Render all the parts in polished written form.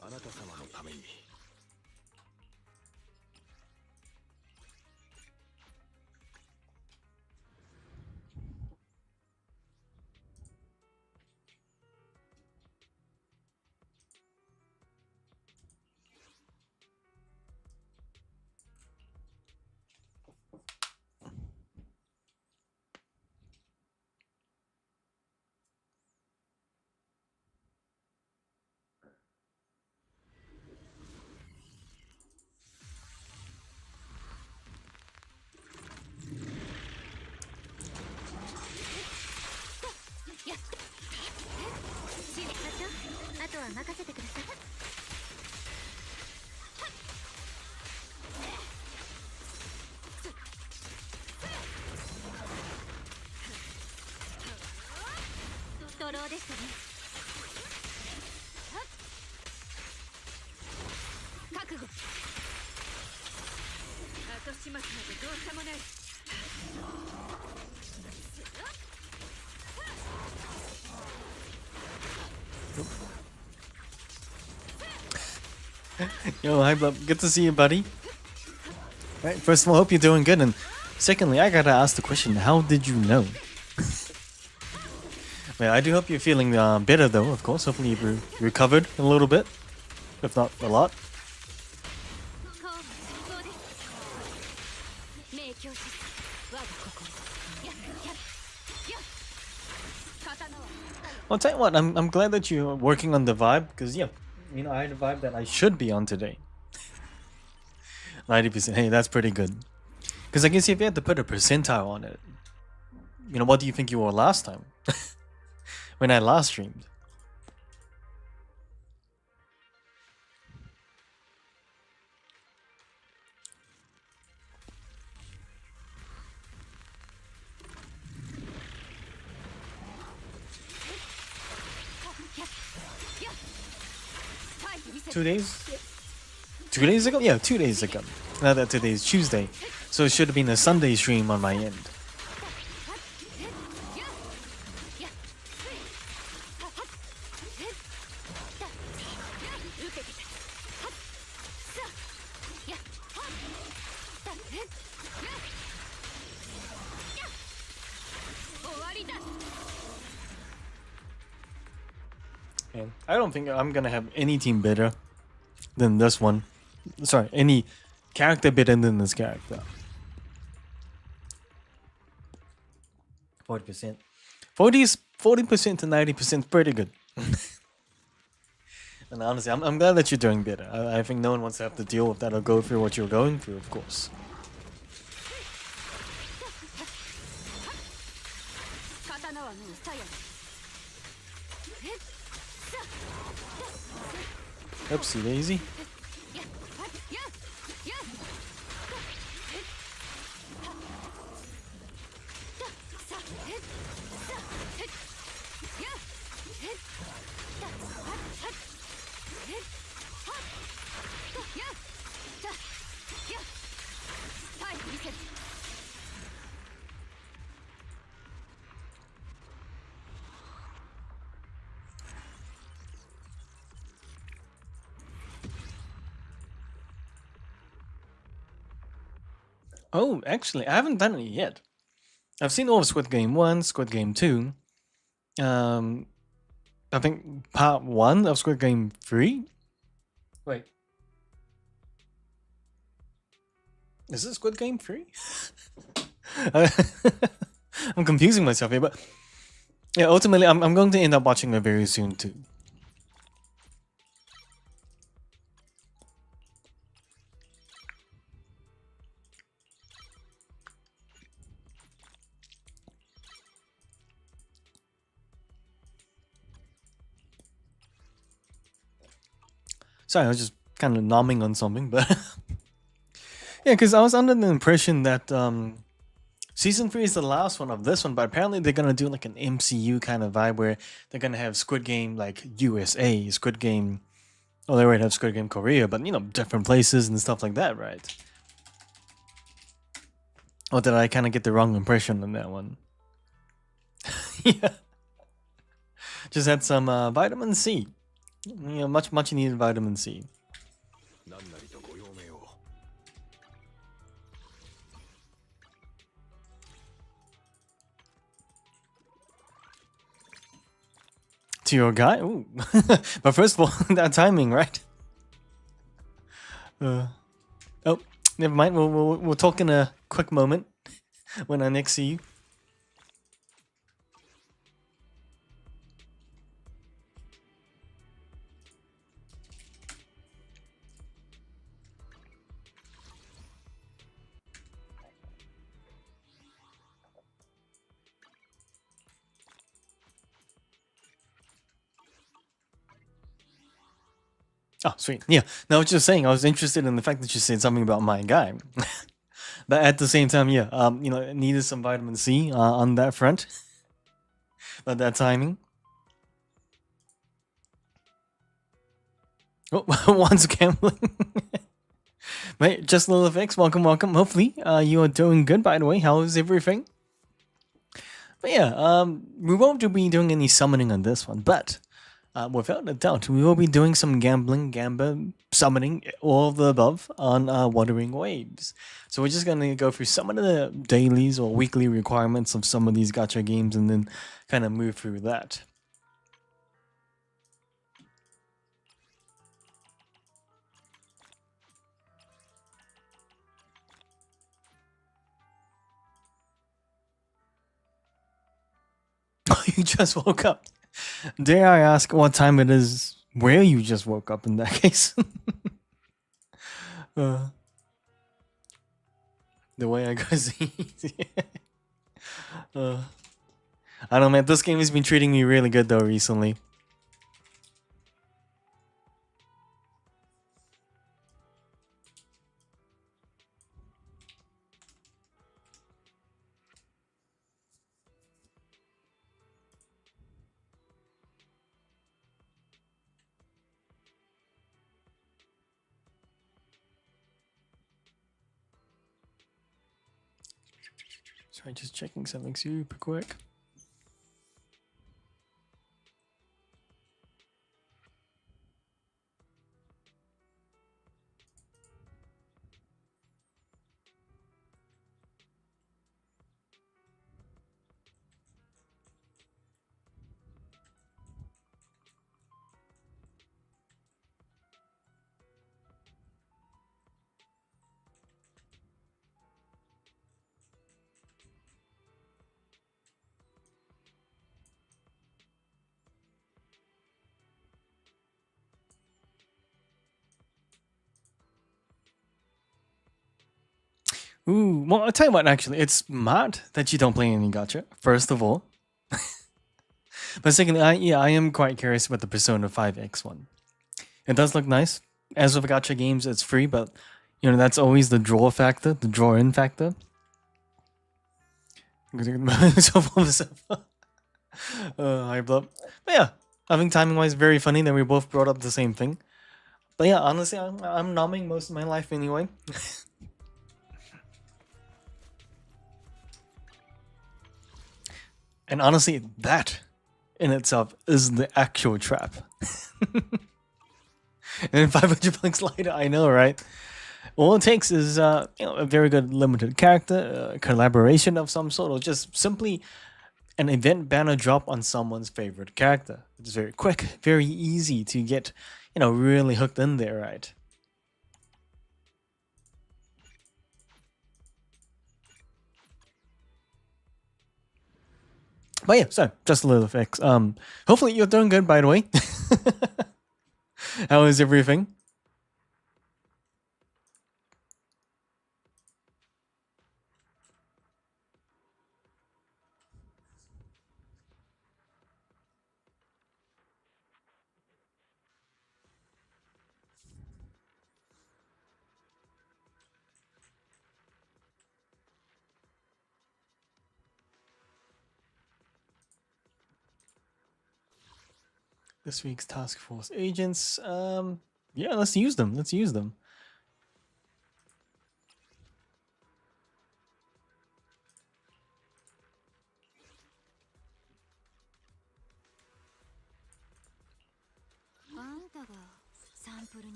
あなた様のために。あとは任せてください。ドローでしたね。覚悟。後始末までどうしようもない。Yo, hi, Blub. Good to see you, buddy. Right, first of all, hope you're doing good, and secondly, I gotta ask the question: how did you know? Well, I do hope you're feeling better, though. Of course, hopefully you've recovered a little bit, if not a lot. Well, I'll tell you what, I'm glad that you're working on the vibe, because yeah, you know, I had a vibe that I should be on today. 90%. Hey, that's pretty good. Because I guess if you had to put a percentile on it, you know, what do you think you were last time? When I last streamed? Two days ago? Yeah, 2 days ago. Now that today's Tuesday, so it should have been a Sunday stream on my end. And I don't think I'm gonna have any team better than this one. Sorry, any character better than this character. 40%. 40% to 90% pretty good. And honestly, I'm glad that you're doing better. I think no one wants to have to deal with that or go through what you're going through, of course. Oopsie daisy. Oh, actually, I haven't done it yet. I've seen all of Squid Game 1, Squid Game 2. I think part 1 of Squid Game 3. Wait. Is this Squid Game 3? I'm confusing myself here, but yeah, ultimately, I'm going to end up watching it very soon too. Sorry, I was just kind of nomming on something, but yeah, because I was under the impression that season 3 is the last one of this one, but apparently they're gonna do like an MCU kind of vibe where they're gonna have Squid Game like USA, Squid Game. Oh, they already have Squid Game Korea, but you know, different places and stuff like that, right? Or did I kind of get the wrong impression on that one? Yeah, just had some vitamin C. You know, much needed vitamin C. 何なりとご用命を To your guy? Ooh. But first of all, that timing, right? Oh, never mind. We'll talk in a quick moment when I next see you. Oh, sweet. Yeah. No, I was just saying, I was interested in the fact that you said something about my guy. But at the same time, yeah, you know, needed some vitamin C on that front. But that timing. Oh, once gambling. Mate, just little effects. Welcome, welcome. Hopefully, you are doing good. By the way, how is everything? But yeah, we won't be doing any summoning on this one, but without a doubt, we will be doing some gambling, gamba, summoning, all of the above on Wuthering Waves. So we're just going to go through some of the dailies or weekly requirements of some of these gacha games and then kind of move through that. You just woke up. Dare I ask what time it is where you just woke up in that case? The way I go see. I don't know, man. This game has been treating me really good though recently. Sorry, just checking something super quick. Ooh, well, I'll tell you what, actually, it's smart that you don't play any gacha, first of all. But secondly, I am quite curious about the Persona 5X one. It does look nice. As with gacha games, it's free, but, you know, that's always the draw factor, the draw-in factor. Hyped up. But yeah, I think timing-wise, very funny that we both brought up the same thing. But yeah, honestly, I'm numbing most of my life anyway. And honestly, that in itself is the actual trap. And 500 bucks later, I know, right? All it takes is you know, a very good limited character, a collaboration of some sort, or just simply an event banner drop on someone's favorite character. It's very quick, very easy to get, you know, really hooked in there, right? But yeah, so just a little fix. Hopefully you're doing good, by the way. How is everything? This week's task force agents. Yeah, let's use them. Let's use them.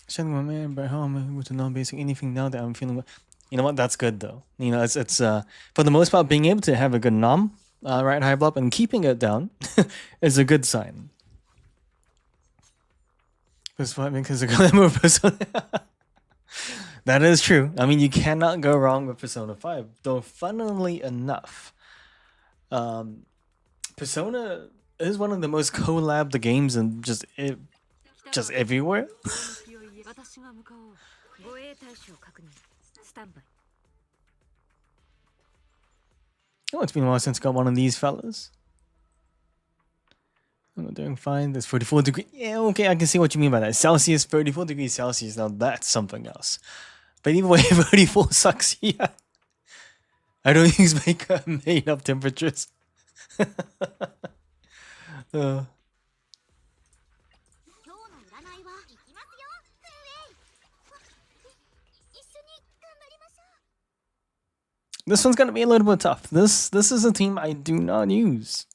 Shedding my man, but how am I able to know basically anything now that I'm feeling? You know what? That's good though. You know, it's for the most part being able to have a good nom, right high block and keeping it down is a good sign. Because the glamour of Persona. That is true. I mean, you cannot go wrong with Persona 5. Though, funnily enough, Persona is one of the most collabed games and just everywhere. Oh, it's been a while since I got one of these fellas. I'm doing fine. There's 34 degrees. Yeah, okay, I can see what you mean by that. Celsius, 34 degrees Celsius. Now that's something else. But either way, 34 sucks. Yeah. I don't use makeup made up temperatures. This one's gonna be a little bit tough. This is a team I do not use.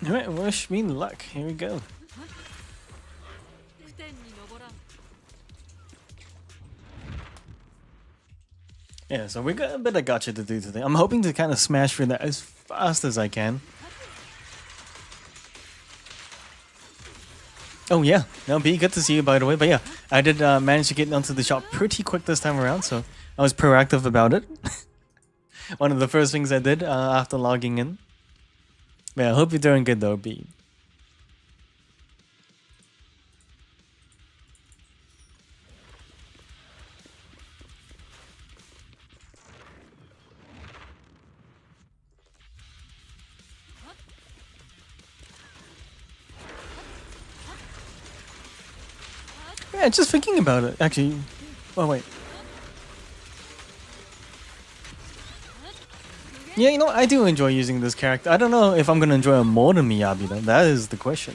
Alright, wish me luck. Here we go. Yeah, so we got a bit of gacha to do today. I'm hoping to kind of smash through that as fast as I can. Oh yeah, no, B, good to see you by the way. But yeah, I did manage to get onto the shop pretty quick this time around, so I was proactive about it. One of the first things I did after logging in. Yeah, I hope you're doing good though, B. Yeah, just thinking about it, actually. Oh, wait. Yeah, you know, I do enjoy using this character. I don't know if I'm gonna enjoy him more than Miyabi, though. That is the question.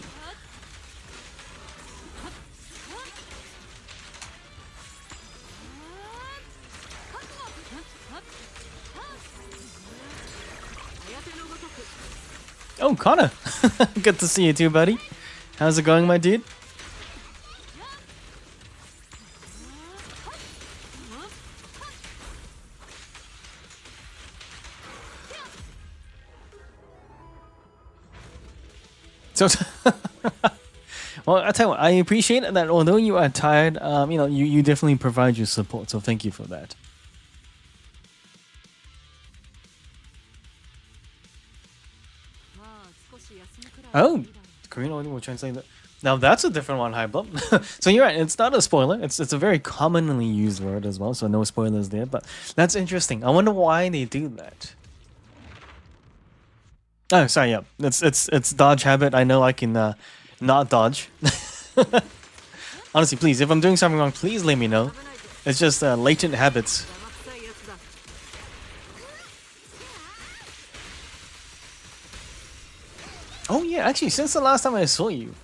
Oh, Connor! Good to see you too, buddy. How's it going, my dude? So, well, I tell you what, I appreciate that although you are tired, you know, you definitely provide your support, so thank you for that. Oh, Korean audio will translate that. Now that's a different one, Hype. So you're right, it's not a spoiler. It's a very commonly used word as well, so no spoilers there. But that's interesting. I wonder why they do that. Oh, sorry. Yeah, it's dodge habit. I know I can not dodge. Honestly, please, if I'm doing something wrong, please let me know. It's just latent habits. Oh yeah, actually, since the last time I saw you.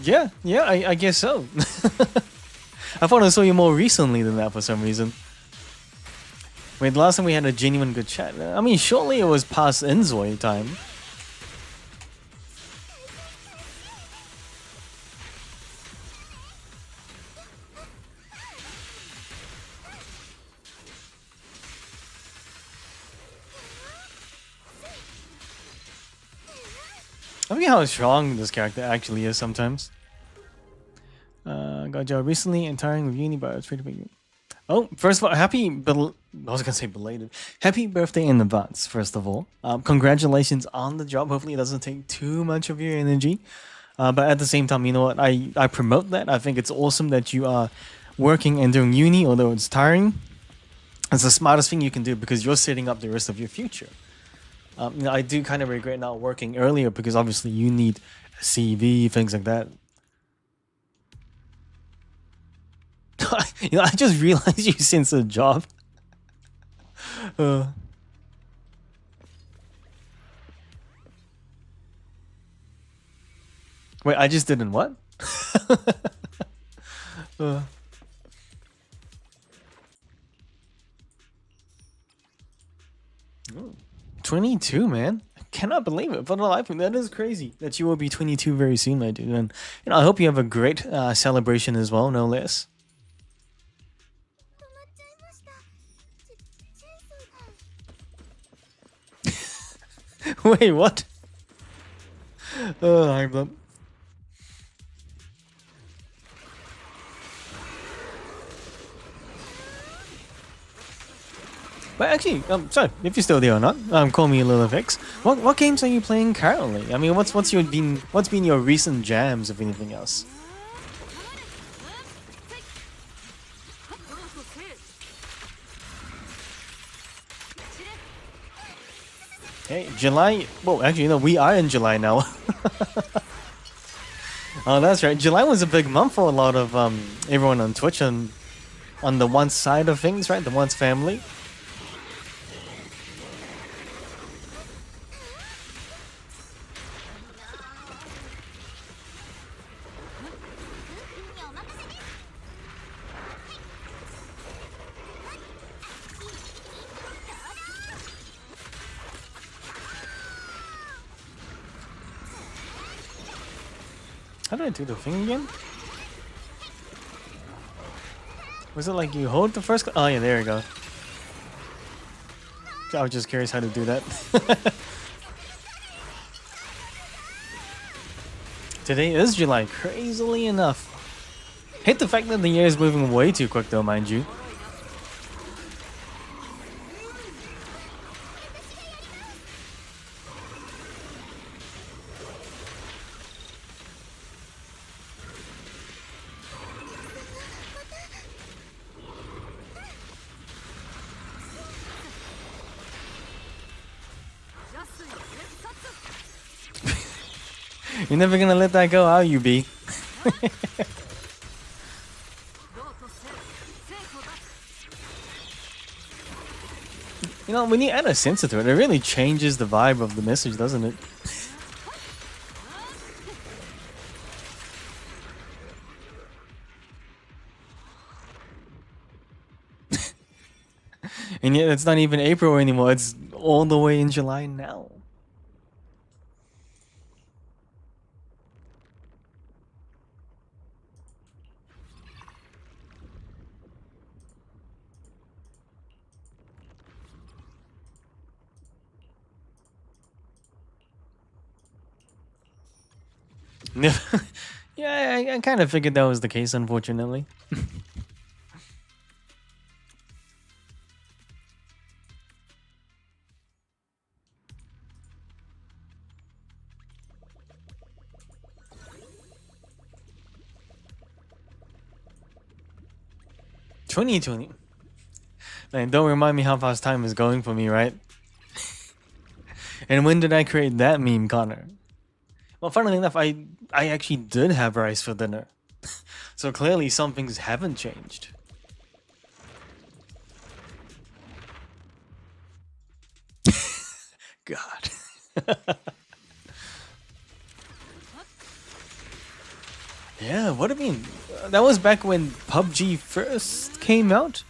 Yeah, I guess so. I thought I saw you more recently than that for some reason. Wait, the last time we had a genuine good chat. I mean, surely it was past Inzoi time. I mean how strong this character actually is sometimes. Got a job recently and tiring with uni, but I was free to be. Oh, first of all, I was gonna say belated. Happy birthday in advance, first of all. Congratulations on the job. Hopefully it doesn't take too much of your energy. But at the same time, you know what? I promote that. I think it's awesome that you are working and doing uni, although it's tiring. It's the smartest thing you can do because you're setting up the rest of your future. You know, I do kind of regret not working earlier because obviously you need a CV, things like that. You know, I just realized you since a job. Wait, I just didn't what? 22, man. I cannot believe it. For the life of me, that is crazy that you will be 22 very soon, my dude. And you know, I hope you have a great celebration as well, no less. Wait, what? Oh, hype up. But actually, sorry, if you're still there or not, call me Lilithix. What games are you playing currently? I mean, what's been your recent jams, if anything else? Hey, July. Well, actually, you know, we are in July now. Oh, that's right. July was a big month for a lot of everyone on Twitch and on the one side of things, right? The one's family. How did I do the thing again? Was it like you hold the first? Oh yeah, there you go. I was just curious how to do that. Today is July, crazily enough. Hate the fact that the year is moving way too quick though, mind you. You're never gonna let that go, are you, B? You know, when you add a sensor to it, it really changes the vibe of the message, doesn't it? And yet it's not even April anymore, it's all the way in July now. Yeah, I kind of figured that was the case, unfortunately. $2020. Man, don't remind me how fast time is going for me, right? And when did I create that meme, Connor? Well, funnily enough, I actually did have rice for dinner. So clearly some things haven't changed. God. Yeah, what do you mean? That was back when PUBG first came out?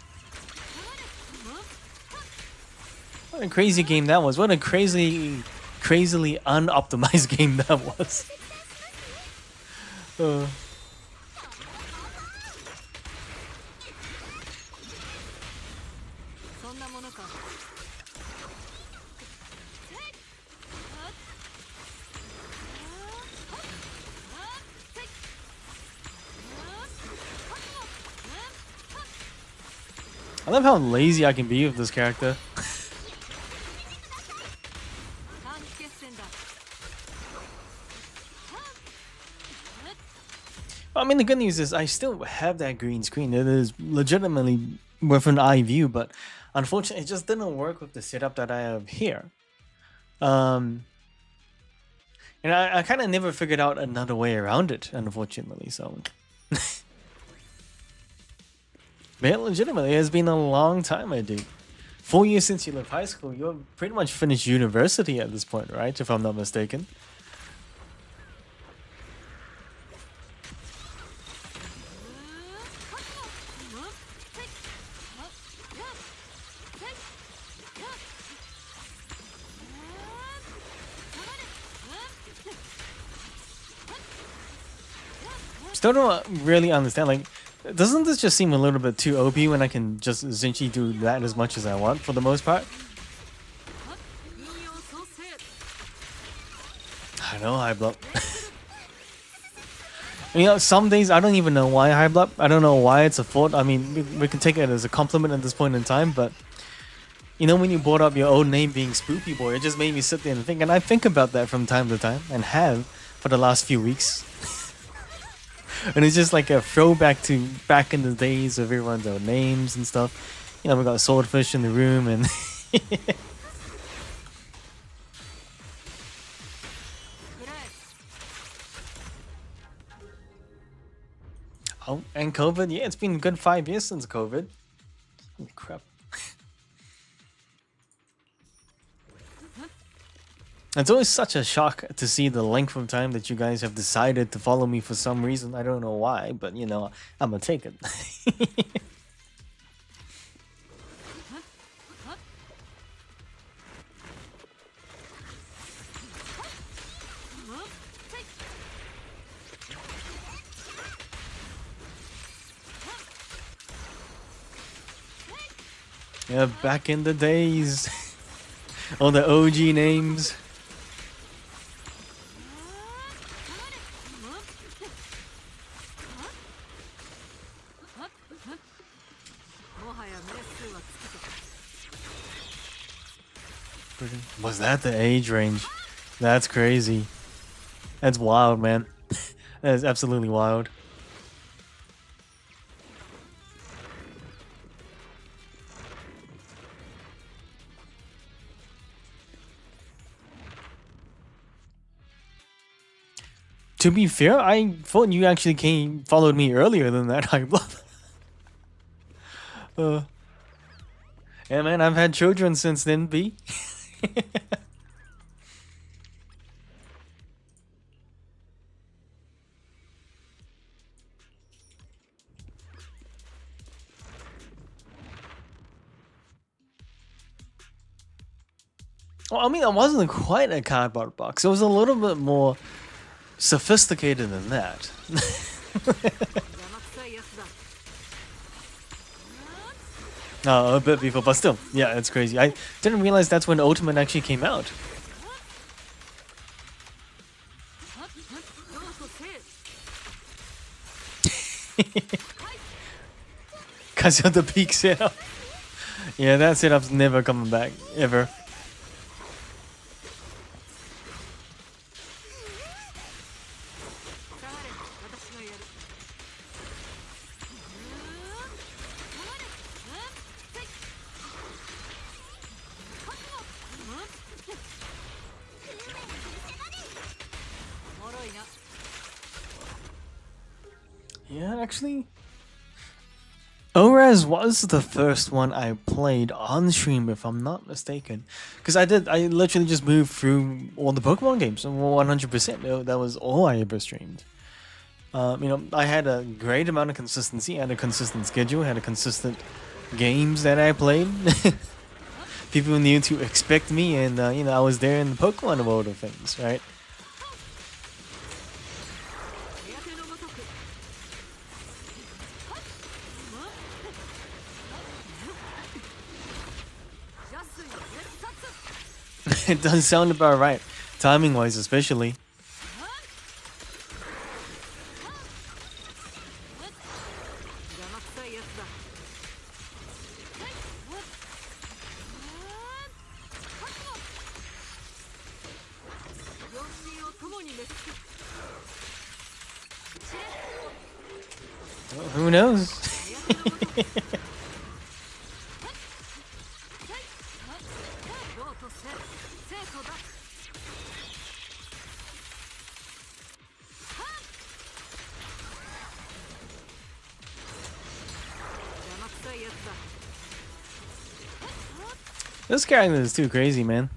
What a crazy game that was. What a crazily unoptimized game that was. I love how lazy I can be with this character. I mean, the good news is I still have that green screen. It is legitimately with an eye view, but unfortunately, it just didn't work with the setup that I have here. And I kind of never figured out another way around it, unfortunately. So, but yeah, legitimately, it's been a long time, my dude. 4 years since you left high school. You're pretty much finished university at this point, right? If I'm not mistaken. Still don't really understand, like, doesn't this just seem a little bit too OP when I can just essentially do that as much as I want for the most part? I know, high block. You know, some days I don't even know why high block. I don't know why it's a fault. I mean, we can take it as a compliment at this point in time, but you know, when you brought up your own name being Spoopy Boy, it just made me sit there and think, and I think about that from time to time, and have for the last few weeks. And it's just like a throwback to back in the days of everyone's own names and stuff. You know, we got Swordfish in the room and... Oh, and COVID. Yeah, it's been a good 5 years since COVID. Holy crap. It's always such a shock to see the length of time that you guys have decided to follow me for some reason. I don't know why, but you know, I'm gonna take it. Yeah, back in the days. All the OG names. Was that the age range? That's crazy. That's wild, man. That is absolutely wild. To be fair, I thought you actually followed me earlier than that, High Bluff. Yeah, man, I've had children since then, B. Well, I mean, it wasn't quite a cardboard box. It was a little bit more sophisticated than that. Oh, a bit before, but still, yeah, it's crazy. I didn't realize that's when Ultimate actually came out. Because of the peak setup. Yeah, that setup's never coming back, ever. Yeah, actually, ORAS was the first one I played on stream, if I'm not mistaken. Because I literally just moved through all the Pokemon games, 100%. That was all I ever streamed. You know, I had a great amount of consistency, I had a consistent schedule, had a consistent games that I played. People knew to expect me, and you know, I was there in the Pokemon world of things, right? It does sound about right, timing-wise especially. Well, who knows? This character is too crazy, man.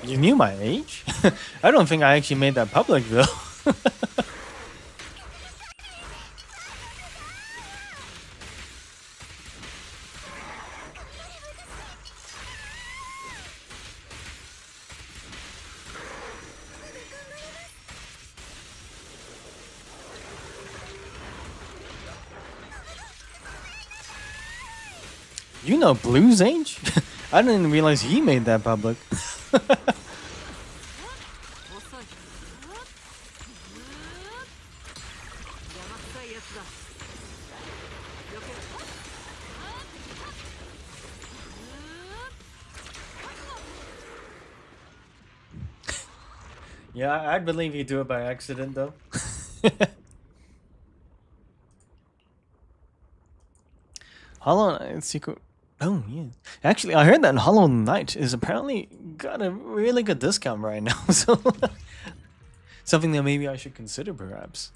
You knew my age? I don't think I actually made that public though. You know Blue's age? I didn't realize he made that public. Yeah, I'd believe you do it by accident though. Hollow Knight secret. Oh yeah. Actually, I heard that Hollow Knight is apparently got a really good discount right now, so something that maybe I should consider perhaps.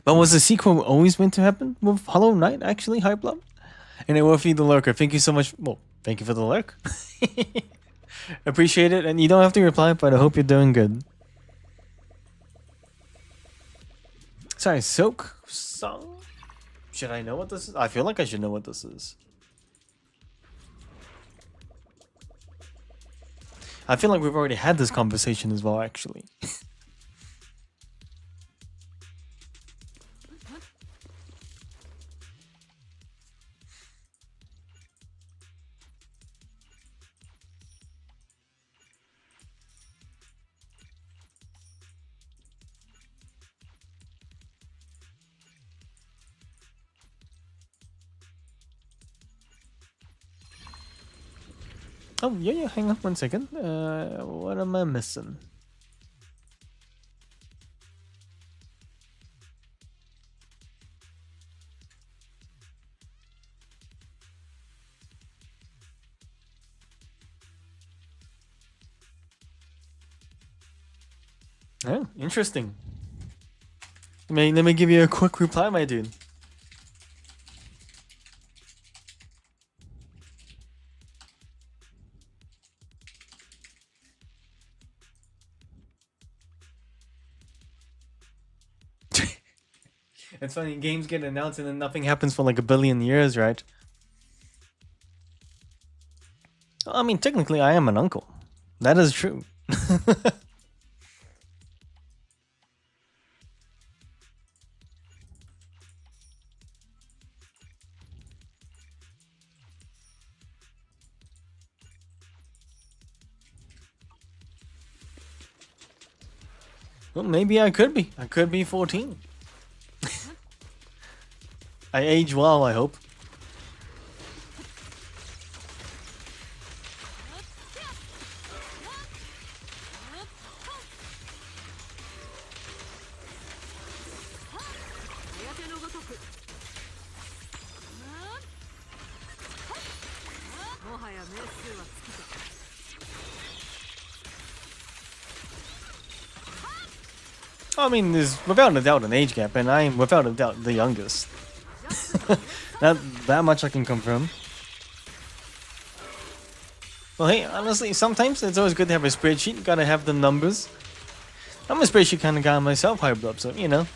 But was the sequel always meant to happen with Hollow Knight actually, Hype-Love? And it will feed the lurker. Thank you so much. Well, thank you for the lurk. Appreciate it, and you don't have to reply, but I hope you're doing good. Sorry, Silk Song? Should I know what this is? I feel like I should know what this is. I feel like we've already had this conversation as well, actually. Oh, yeah, hang on 1 second. What am I missing? Oh, interesting. Let me give you a quick reply, my dude. It's funny, games get announced and then nothing happens for like a billion years, right? I mean, technically, I am an uncle. That is true. Well, maybe I could be. I could be 14. I age well, I hope. I mean, there's without a doubt an age gap, and I am without a doubt the youngest. that much I can confirm. Well, hey, honestly, sometimes it's always good to have a spreadsheet. You gotta have the numbers. I'm a spreadsheet kind of guy myself, hyped up, so you know.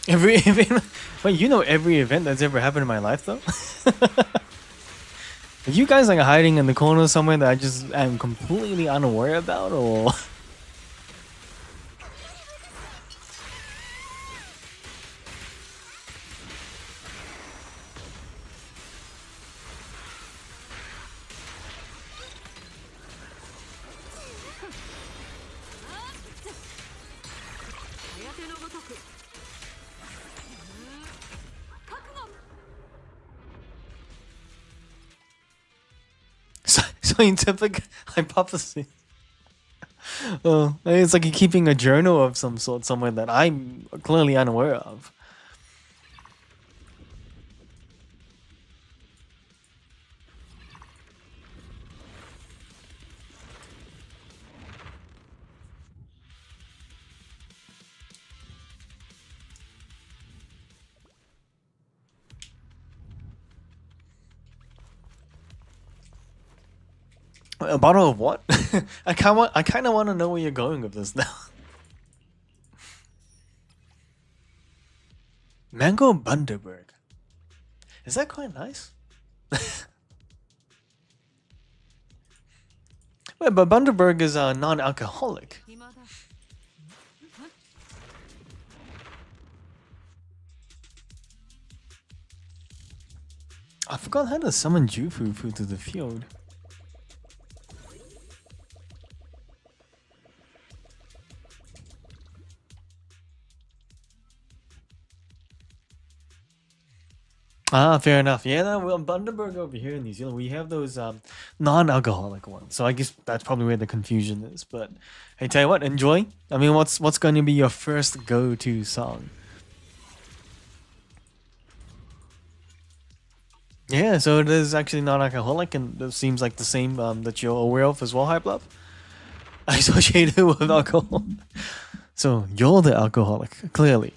Every event. Wait, you know every event that's ever happened in my life, though. Are you guys like hiding in the corner somewhere that I just am completely unaware about, or? Scientific hypothesis. Oh, it's like you're keeping a journal of some sort somewhere that I'm clearly unaware of. A bottle of what? I kind of want to know where you're going with this now. Mango Bundaberg. Is that quite nice? Wait, but Bundaberg is non-alcoholic. I forgot how to summon Jufu to the field. Ah, fair enough. Yeah, no, well, Bundaberg over here in New Zealand, we have those non-alcoholic ones. So I guess that's probably where the confusion is. But hey, tell you what, enjoy. I mean, what's going to be your first go-to song? Yeah, so it is actually non-alcoholic, and it seems like the same that you're aware of as well, Hype Love. Associated with alcohol. So you're the alcoholic, clearly.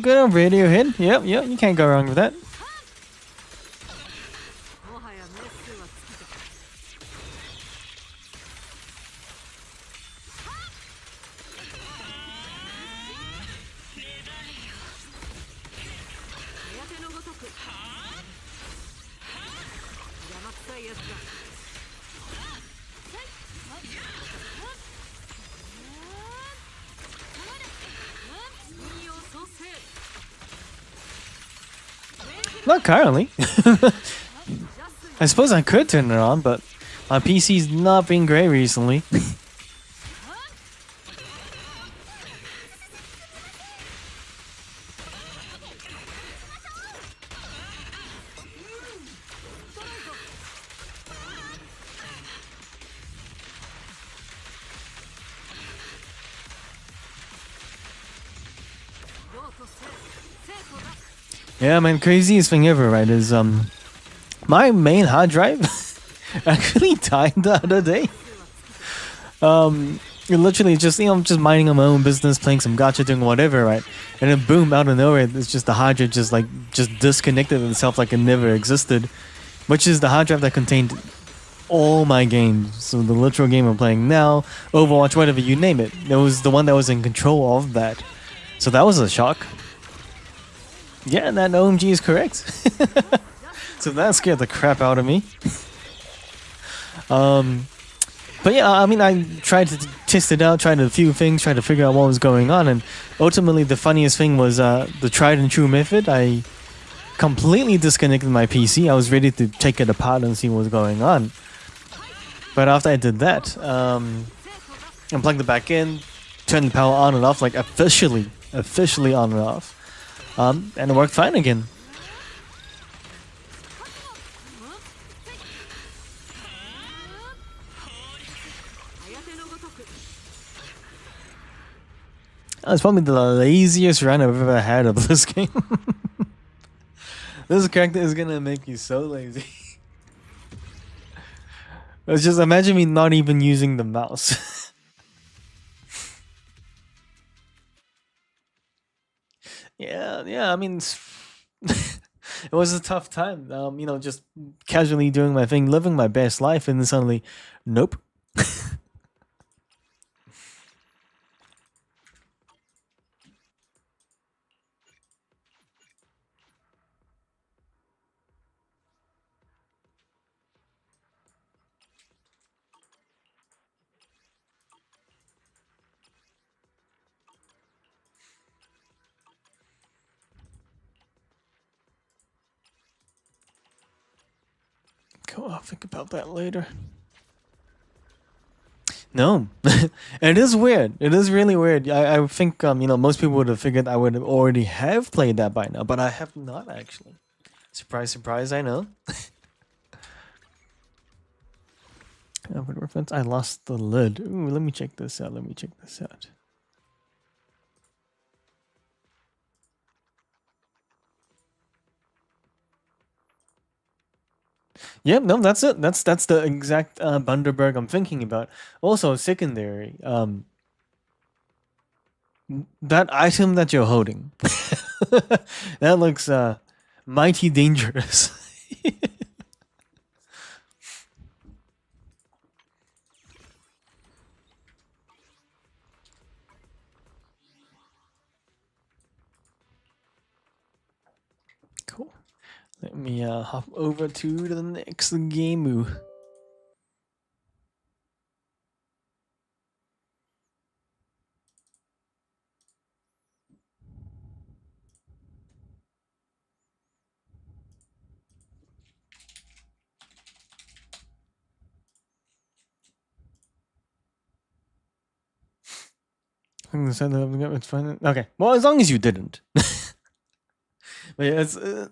Good on Radiohead. Yep, you can't go wrong with that. Not currently. I suppose I could turn it on, but my PC's not been great recently. Yeah, man, craziest thing ever, right, is my main hard drive actually died the other day. Literally just, just minding my own business, playing some gacha, doing whatever, right? And then boom, out of nowhere, it's just the hard drive just disconnected itself like it never existed, which is the hard drive that contained all my games. So the literal game I'm playing now, Overwatch, whatever you name it, it was the one that was in control of that. So that was a shock. Yeah, that OMG is correct. So that scared the crap out of me. But yeah, I mean, I tried to test it out, tried a few things, tried to figure out what was going on, and ultimately the funniest thing was the tried and true method. I completely disconnected my PC. I was ready to take it apart and see what was going on. But after I did that, and plugged it back in, turned the power on and off, like officially on and off. And it worked fine again. That's probably the laziest run I've ever had of this game. This character is gonna make you so lazy. It's just imagine me not even using the mouse. Yeah. I mean, it was a tough time. Just casually doing my thing, living my best life, and then suddenly, nope. Cool, I'll think about that later. No, it is weird. It is really weird. I think most people would have figured I would have already have played that by now, but I have not actually. Surprise, surprise! I know. Reference. I lost the lid. Ooh, let me check this out. Yep, no, that's it. That's the exact Bundaberg I'm thinking about. Also, secondary. That item that you're holding, that looks mighty dangerous. Cool. Let me hop over to the next game. It's fine. Okay. Well, as long as you didn't. But yeah,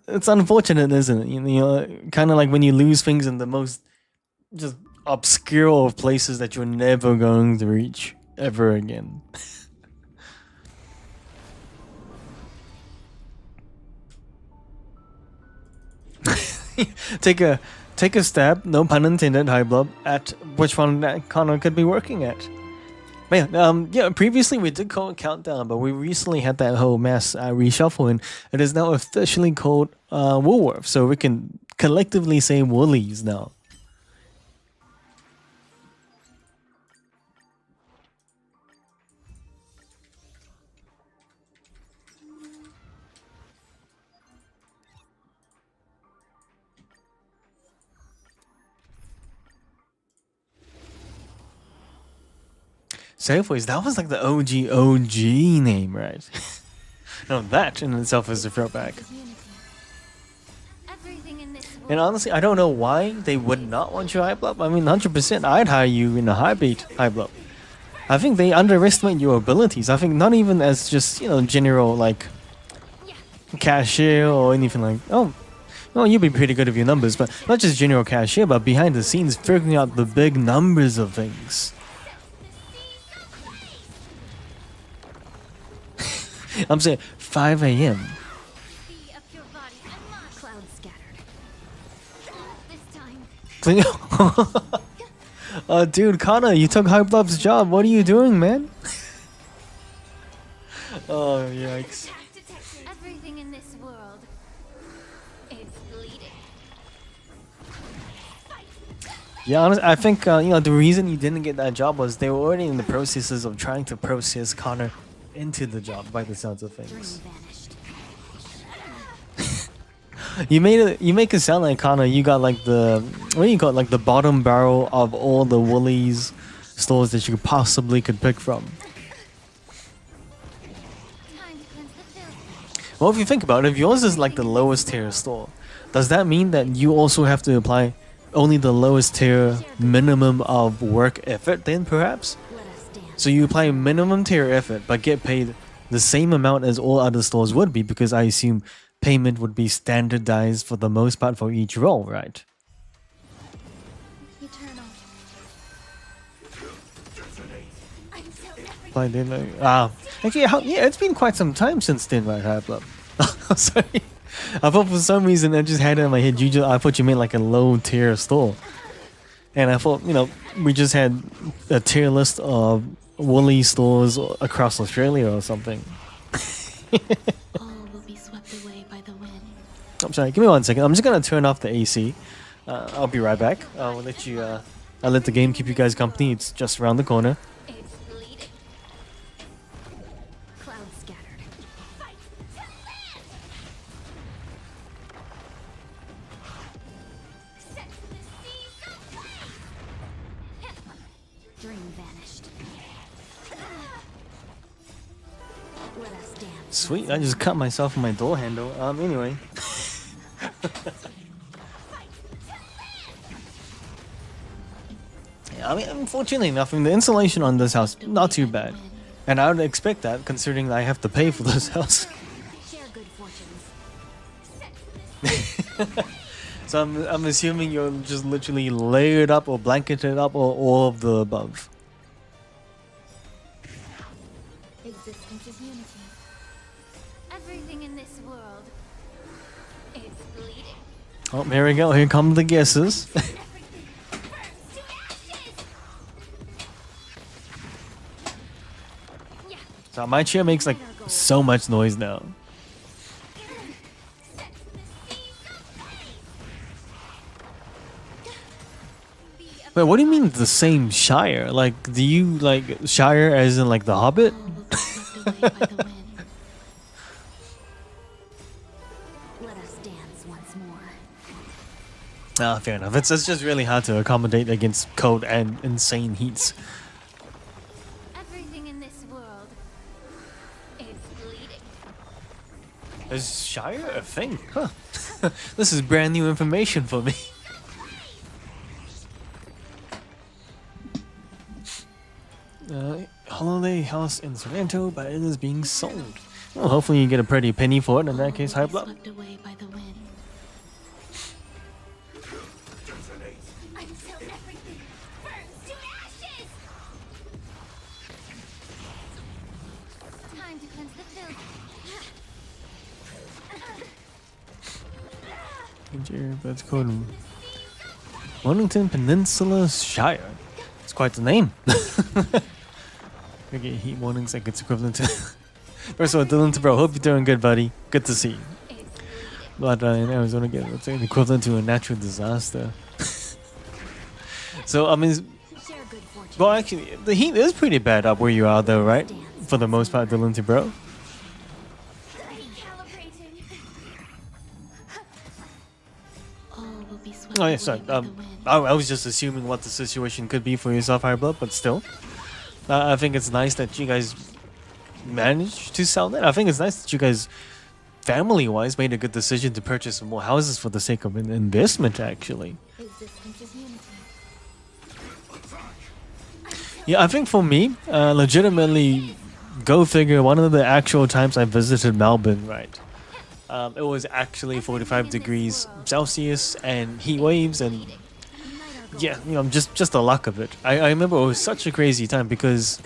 it's unfortunate, isn't it? Kind of like when you lose things in the most just obscure of places that you're never going to reach ever again. Take a stab, no pun intended, High Blob, at which one that Connor could be working at. Man, previously we did call it Countdown, but we recently had that whole mass reshuffle, and it is now officially called Woolworth, so we can collectively say Woolies now. Safeways, that was like the OG name, right? No, that in itself is a throwback. And honestly, I don't know why they would not want you high blob. I mean, 100%, I'd hire you in a heartbeat, high blob. I think they underestimate your abilities. I think not even as just, general, like, cashier or anything like, oh, well, you'd be pretty good with your numbers, but not just general cashier, but behind the scenes, figuring out the big numbers of things. I'm saying 5 a.m. Dude, Kana, you took High Blob's job. What are you doing, man? Oh, yikes. Everything in this world is bleeding. Yeah, honestly, I think the reason you didn't get that job was they were already in the processes of trying to process Connor into the job, by the sounds of things. You make it sound like Connor, you got like the bottom barrel of all the Woolies stores that you possibly could pick from. Well, if you think about it, if yours is like the lowest tier store, does that mean that you also have to apply only the lowest tier minimum of work effort then perhaps? So you apply minimum tier effort but get paid the same amount as all other stores would be, because I assume payment would be standardized for the most part for each role, right? Eternal. I'm so Played in actually, yeah, it's been quite some time since then, right, Hype? Sorry. I thought for some reason I just had it in my head. I thought you meant like a low tier store. And I thought, we just had a tier list of Woolly stores across Australia or something. All will be swept away by the wind. I'm sorry, give me 1 second. I'm just gonna turn off the AC. I'll be right back. I'll let the game keep you guys company. It's just around the corner. It's bleeding. Clouds scattered. Fight to live! Set the seas aflame! Dream vanished. Let us dance. Sweet, I just cut myself in my door handle. Anyway. Yeah, I mean, unfortunately enough, the insulation on this house, not too bad. And I would expect that, considering I have to pay for this house. Share good fortunes. So I'm assuming you're just literally layered up or blanketed up or all of the above. Existence is unity. Everything in this world is bleeding. Oh, here we go. Here come the guesses. Everything burns to ashes. Yeah. So my chair makes like so much noise now. Set the seas aflame. Wait, what do you mean the same Shire? Like, do you like Shire as in like the Hobbit? All will be swept away by the wind. Let us dance once more. Ah, fair enough. It's just really hard to accommodate against cold and insane heats. Everything in this world is bleeding. Is Shire a thing? Huh. This is brand new information for me. Holiday house in Sorrento, but it is being sold. Well, hopefully you get a pretty penny for it. In that case, All will hype be up. swept away by the wind. Until everything burns to ashes. Time to cleanse the filth. That's called Wellington Peninsula Shire. It's quite the name. We get heat warnings like it's equivalent to. First of all, Dylan, bro, hope you're doing good, buddy. Good to see you. It's bleeding. But in Arizona, again, it's like equivalent to a natural disaster. So I mean, Share good fortune. well, actually, the heat is pretty bad up where you are, though, right? For the most part, Dylan, bro. Recalibrating. All will be swept Oh away yeah, sorry. by the wind. I was just assuming what the situation could be for yourself, High Blood, but still, I think it's nice that you guys managed to sell that. I think it's nice that you guys, family-wise, made a good decision to purchase some more houses for the sake of an investment. Actually, Existence is unity. yeah, I think for me, legitimately, go figure. One of the actual times I visited Melbourne, right? It was actually 45 degrees Celsius and heat waves and. Yeah, just the luck of it. I remember it was such a crazy time because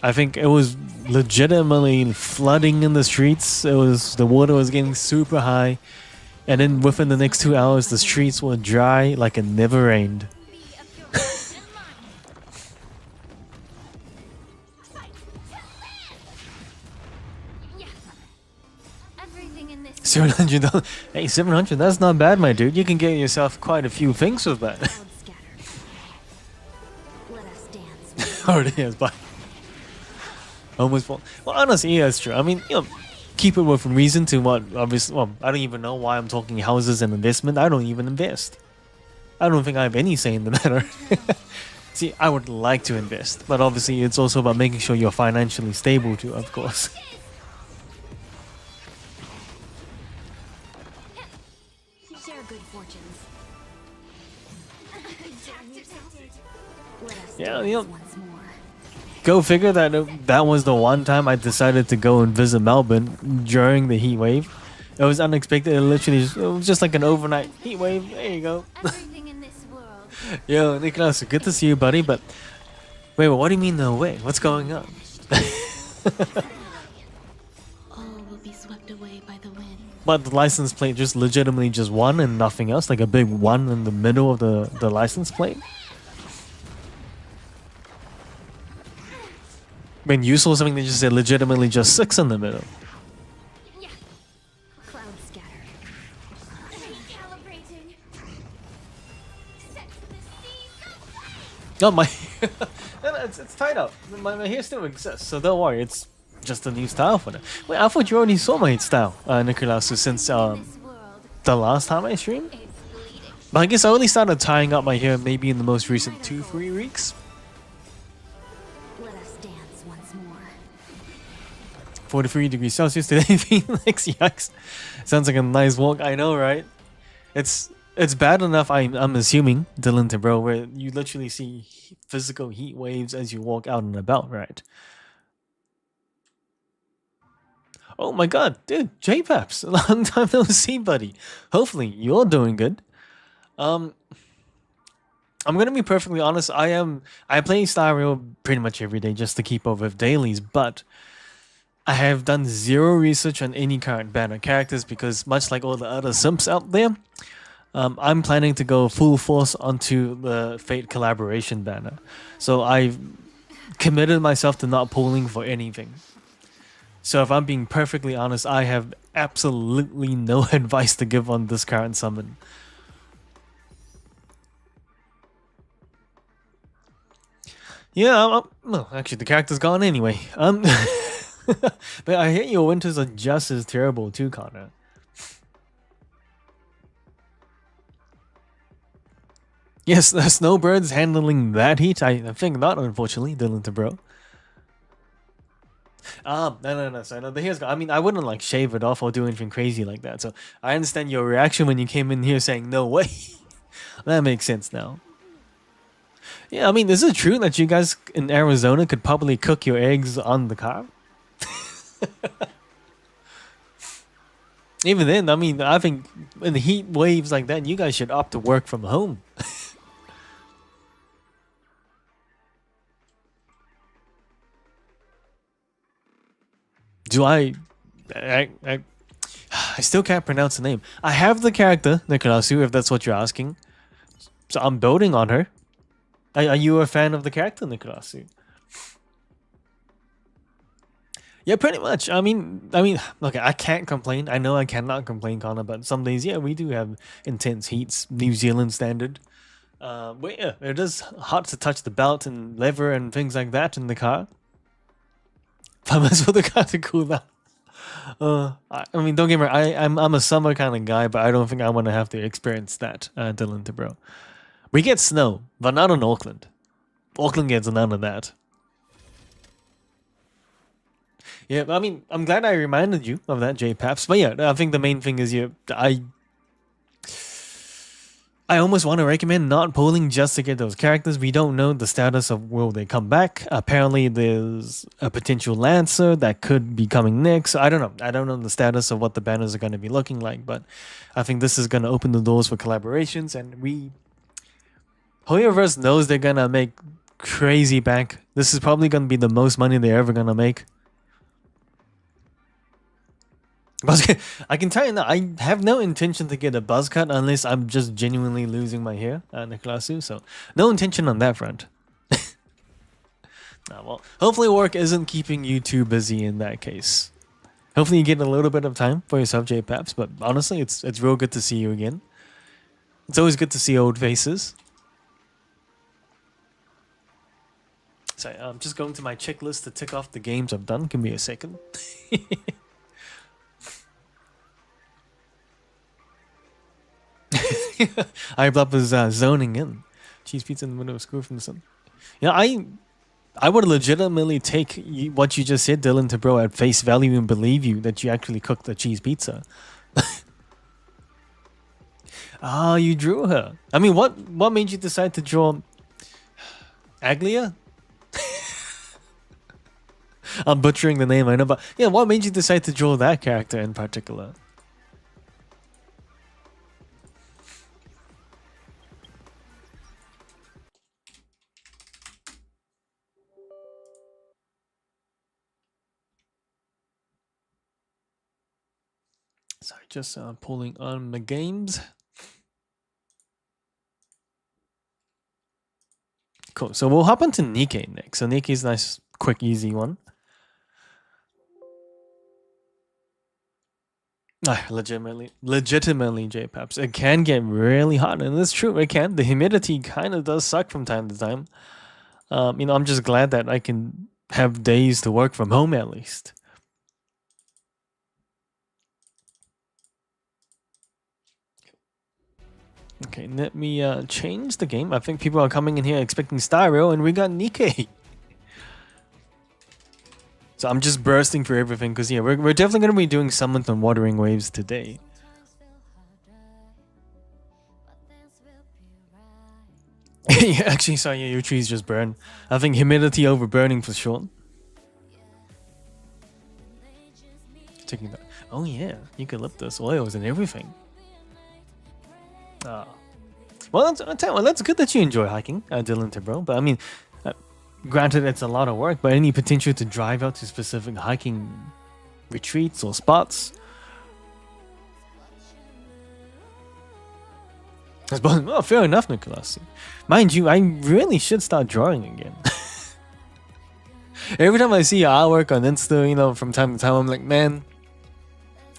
I think it was legitimately flooding in the streets. The water was getting super high, and then within the next 2 hours, the streets were dry like it never rained. Be of your own and mine. Fight to live. Yeah. Everything in this 700. Hey, 700. That's not bad, my dude. You can get yourself quite a few things with that. clouds scattered. Let us dance. Already has by. Almost full. Well, honestly, yeah, that's true. I mean, keep it within reason to what, obviously, well, I don't even know why I'm talking houses and investment. I don't even invest. I don't think I have any say in the matter. See, I would like to invest, but obviously it's also about making sure you're financially stable too, of course. Share good fortunes. Let us Yeah, dance you know, once more. go figure that that was the one time I decided to go and visit Melbourne during the heat wave. It was unexpected. It was just like an overnight heat wave. There you go. Everything in this world Yo, Nicholas, good to see you, buddy. But wait, what do you mean no way? What's going on? vanished. All will be swept away by the wind. But the license plate just legitimately just one and nothing else, like a big one in the middle of the license plate. When you saw something, they just said legitimately just 6 in the middle. Yeah. Cloud scatter. Recalibrating. Set the seas. Oh my, no, it's tied up. My hair still exists, so don't worry. It's just a new style for them. Wait, I thought you already saw my style, Nicolaus, since This world the last time I streamed. is bleeding. But I guess I only started tying up my hair maybe in the most recent 2-3 weeks. Let us dance once more. 43 degrees Celsius today, Phoenix. Yikes! Sounds like a nice walk. I know, right? It's bad enough. I'm assuming, Dylan to bro, where you literally see physical heat waves as you walk out and about, right? Oh my god, dude, J-Paps, a long time no see, buddy. Hopefully you're doing good. I'm gonna be perfectly honest. I play Star Rail pretty much every day just to keep up with dailies, but I have done zero research on any current banner characters because, much like all the other simps out there, I'm planning to go full force onto the Fate collaboration banner. So I've committed myself to not pulling for anything. So if I'm being perfectly honest, I have absolutely no advice to give on this current summon. Yeah, well, actually the character's gone anyway. But I hear your winters are just as terrible too, Connor. Yes, the snowbirds handling that heat? I think not, unfortunately, Dylan to bro. No. So no, the hair's gone. I mean, I wouldn't like shave it off or do anything crazy like that. So I understand your reaction when you came in here saying no way. That makes sense now. Yeah, I mean, is it true that you guys in Arizona could probably cook your eggs on the car? Even then, I mean, I think in heat waves like that, you guys should opt to work from home. Do I still can't pronounce the name. I have the character, Nikolasu, if that's what you're asking. So I'm building on her. Are you a fan of the character, Nikolasu? Yeah, pretty much. I mean, okay, I can't complain. I know I cannot complain, Connor, but some days, yeah, we do have intense heats, New Zealand standard. But yeah, it is hot to touch the belt and lever and things like that in the car. But as for the car to cool down. I mean, don't get me wrong. I'm a summer kind of guy, but I don't think I want to have to experience that, Dylan to bro. We get snow, but not in Auckland. Auckland gets none of that. Yeah, I mean, I'm glad I reminded you of that, J-Paps. But yeah, I think the main thing is I almost want to recommend not pulling just to get those characters. We don't know the status of will they come back. Apparently, there's a potential Lancer that could be coming next. I don't know. I don't know the status of what the banners are going to be looking like, but I think this is going to open the doors for collaborations, and Hoyoverse knows they're going to make crazy bank. This is probably going to be the most money they're ever going to make. I can tell you now, I have no intention to get a buzz cut unless I'm just genuinely losing my hair, Nikolasu, so no intention on that front. Well, hopefully work isn't keeping you too busy in that case. Hopefully you get a little bit of time for yourself, J-Paps, but honestly, it's real good to see you again. It's always good to see old faces. Sorry, I'm just going to my checklist to tick off the games I've done. Give me a second. Iblup is zoning in. Cheese pizza in the window of school from the sun. Yeah, I would legitimately take what you just said, Dylan, to bro at face value and believe you that you actually cooked the cheese pizza. Ah, you drew her. I mean, what made you decide to draw Aglia? I'm butchering the name, I know, but yeah, what made you decide to draw that character in particular? Sorry, just pulling on the games. Cool. So we'll hop into Nikkei next. So Nikkei's a nice, quick, easy one. Legitimately, JPaps. It can get really hot, and it's true. It can. The humidity kind of does suck from time to time. I'm just glad that I can have days to work from home at least. Okay, let me change the game. I think people are coming in here expecting Styro, and we got Nikkei. So I'm just bursting through everything because, yeah, we're definitely going to be doing Summons on Watering Waves today. Yeah, actually, sorry, yeah, your trees just burn. I think humidity over burning for sure. Taking that. Oh yeah, eucalyptus oils and everything. Well, that's good that you enjoy hiking, Dylan Tibro. But I mean, granted, it's a lot of work. But any potential to drive out to specific hiking retreats or spots? Oh, fair enough, Nicholas. Mind you, I really should start drawing again. Every time I see your artwork on Insta, from time to time, I'm like, man,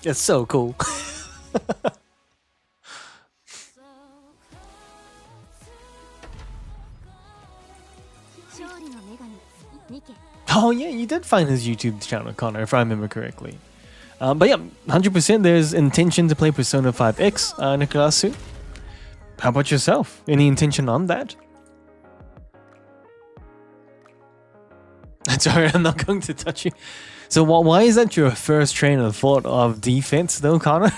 it's so cool. Oh yeah, you did find his YouTube channel, Connor, if I remember correctly. But yeah, 100% there's intention to play Persona 5X, Nikolasu. How about yourself? Any intention on that? Sorry, I'm not going to touch you. So why is that your first train of thought of defense though, Connor?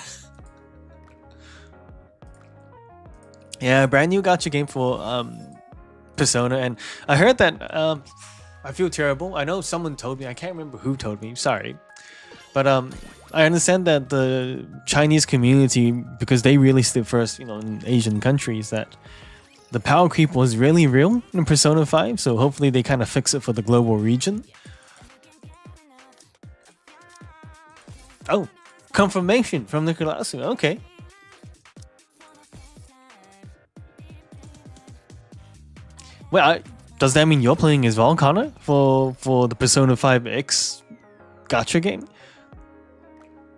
Yeah, brand new gacha game for Persona, and I heard that I feel terrible. I know someone told me, I can't remember who told me, sorry. But I understand that the Chinese community, because they released it first, in Asian countries, that the power creep was really real in Persona 5, so hopefully they kind of fix it for the global region. Oh, confirmation from Nikolasu, okay. Well, does that mean you're playing as well, Connor, for the Persona 5X gacha game?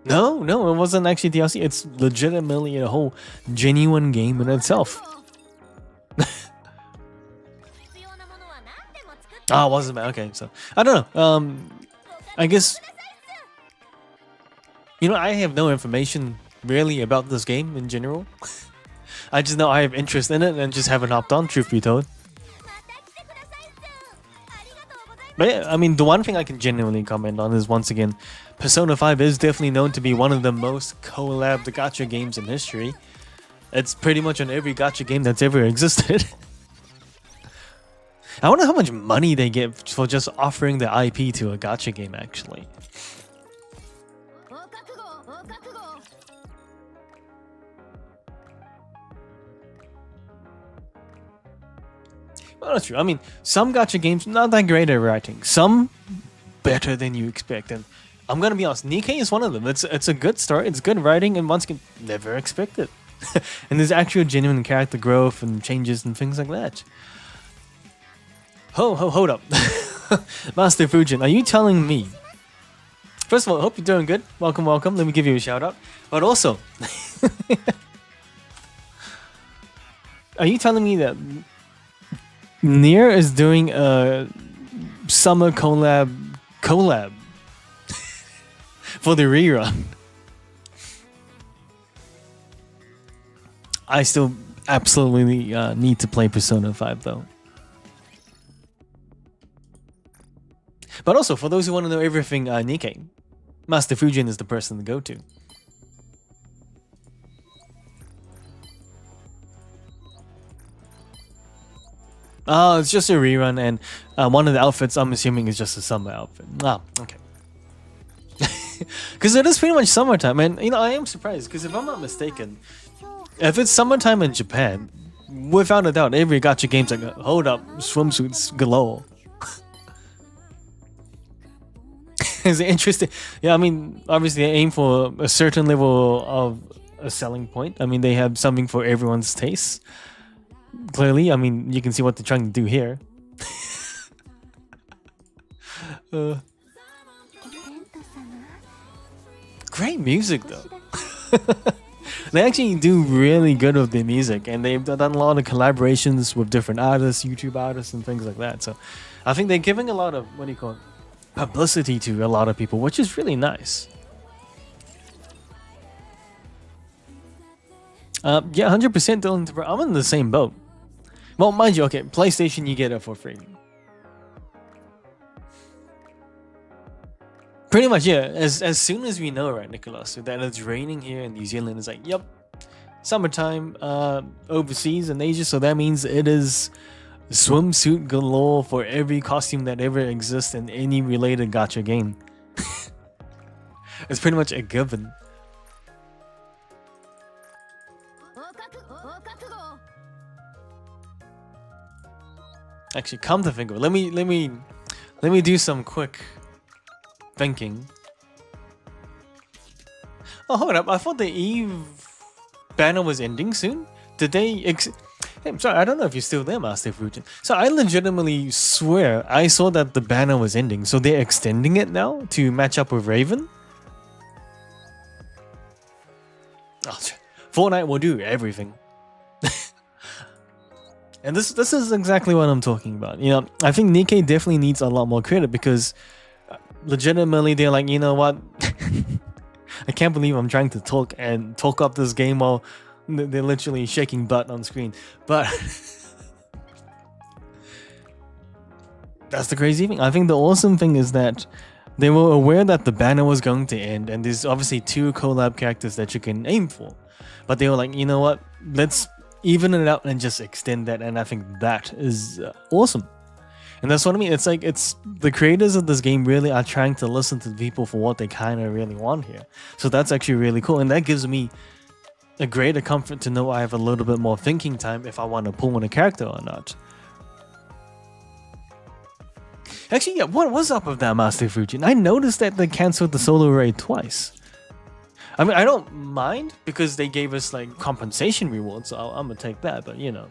No, it wasn't actually DLC. It's legitimately a whole genuine game in itself. Oh, it wasn't bad. Okay, so I don't know. I guess I have no information really about this game in general. I just know I have interest in it and just haven't hopped on, truth be told. But yeah, I mean, the one thing I can genuinely comment on is, once again, Persona 5 is definitely known to be one of the most collabed gacha games in history. It's pretty much on every gacha game that's ever existed. I wonder how much money they get for just offering the IP to a gacha game, actually. Well, that's true. I mean, some gacha games not that great at writing. Some better than you expect. And I'm gonna be honest, Nikkei is one of them. It's a good story. It's good writing, and once again, never expect it. And there's actual genuine character growth and changes and things like that. Hold up, Master Fujin, are you telling me? First of all, I hope you're doing good. Welcome. Let me give you a shout out. But also, are you telling me that Nier is doing a summer collab for the rerun? I still absolutely need to play Persona 5 though. But also, for those who want to know everything Nikkei, Master Fujin is the person to go to. Oh, it's just a rerun, and one of the outfits, I'm assuming, is just a summer outfit. Ah, okay. Because it is pretty much summertime, and I am surprised, because if I'm not mistaken, if it's summertime in Japan, without a doubt, every gacha game's like, hold up, swimsuits galore. It's interesting. Yeah, I mean, obviously they aim for a certain level of a selling point. I mean, they have something for everyone's taste. Clearly, I mean, you can see what they're trying to do here. Great music though. They actually do really good with their music, and they've done a lot of collaborations with different artists, YouTube artists, and things like that. So, I think they're giving a lot of publicity to a lot of people, which is really nice. Yeah, 100% Dylan. I'm in the same boat. Well, mind you, okay, PlayStation, you get it for free. Pretty much, yeah. As soon as we know, right, Nicholas, that it's raining here in New Zealand, it's like, yep, summertime overseas in Asia, so that means it is swimsuit galore for every costume that ever exists in any related gacha game. It's pretty much a given. Actually, come to think of it, let me do some quick thinking. Oh, hold up! I thought the Eve banner was ending soon. Did they? Hey, I'm sorry, I don't know if you're still there, Master Fujin. So I legitimately swear I saw that the banner was ending. So they're extending it now to match up with Raven. Oh, Fortnite will do everything. And this is exactly what I'm talking about. You know, I think Nikkei definitely needs a lot more credit because legitimately they're like, you know what? I can't believe I'm trying to talk up this game while they're literally shaking butt on screen. But that's the crazy thing. I think the awesome thing is that they were aware that the banner was going to end, and there's obviously 2 collab characters that you can aim for. But they were like, you know what? Let's even it out and just extend that, and I think that is awesome. And that's what I mean. It's like it's the creators of this game really are trying to listen to people for what they kind of really want here. So that's actually really cool, and that gives me a greater comfort to know I have a little bit more thinking time if I want to pull in a character or not. Actually, yeah, what was up with that, Master Fujin? I noticed that they cancelled the solo raid twice. I mean, I don't mind because they gave us like compensation rewards, so I'm gonna take that. But you know,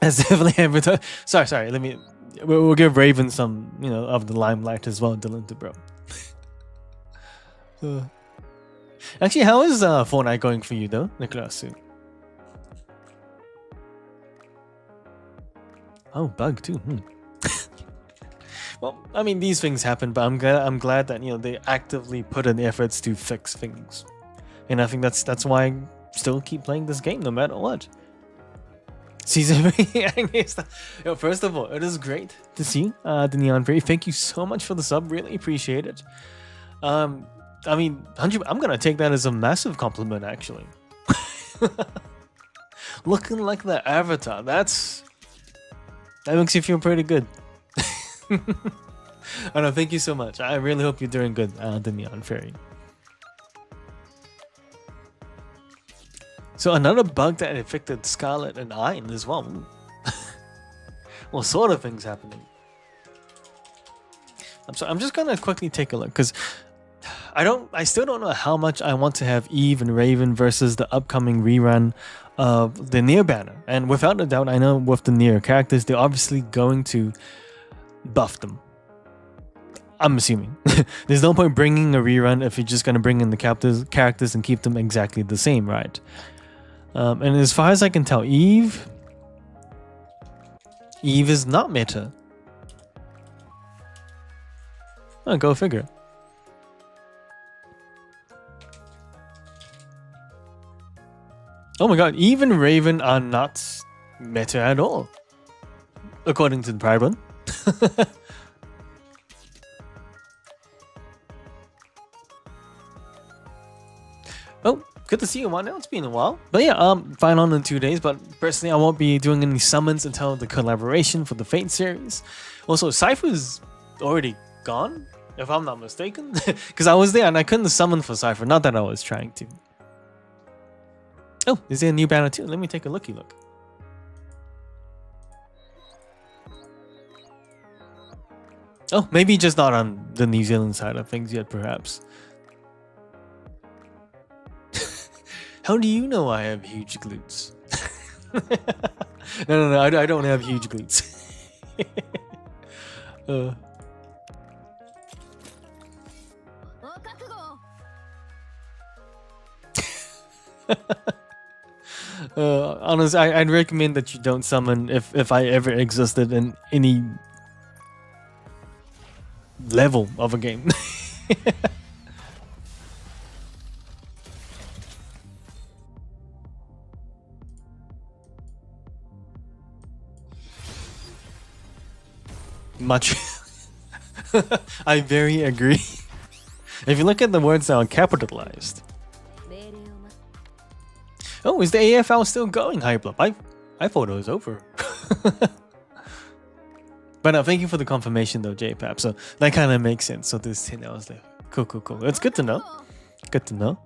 that's definitely advertised. Sorry. We'll give Raven some, you know, of the limelight as well, Dylan, bro. Actually, how is Fortnite going for you though, Nicholas? Oh, bug too. Well, I mean, these things happen, but I'm glad that, you know, they actively put in efforts to fix things, and I think that's why I still keep playing this game no matter what. Season 3. Yo, first of all, it is great to see the Neon Fairy. Thank you so much for the sub. Really appreciate it. I mean, 100. I'm gonna take that as a massive compliment, actually. Looking like the avatar. That makes you feel pretty good. Oh no, thank you so much. I really hope you're doing good, the Neon Fairy. So another bug that affected Scarlet and Iron as well. Well, sort of things happening. I'm just gonna quickly take a look because I still don't know how much I want to have Eve and Raven versus the upcoming rerun of the Nier banner. And without a doubt, I know with the Nier characters, they're obviously going to buff them. I'm assuming. There's no point bringing a rerun if you're just going to bring in the characters and keep them exactly the same, right? And as far as I can tell, Eve is not meta. Oh, go figure. Oh my god, Eve and Raven are not meta at all, according to the Pride one. Oh, good to see you, man. It's been a while. But yeah, fine on in 2 days. But personally, I won't be doing any summons until the collaboration for the Fate series. Also, Cypher's already gone, if I'm not mistaken. Because I was there and I couldn't summon for Cypher. Not that I was trying to. Oh, is there a new banner too? Let me take a looky look. Oh, maybe just not on the New Zealand side of things yet, perhaps. How do you know I have huge glutes? No, I don't have huge glutes. uh, honestly, I'd recommend that you don't summon if I ever existed in any level of a game. Much. I very agree. If you look at the words that are capitalized. Oh, is the AFL still going, Hype Up? I thought it was over. But thank you for the confirmation though, JPAP. So that kind of makes sense. So this 10 hours there. Cool. It's good to know. Good to know.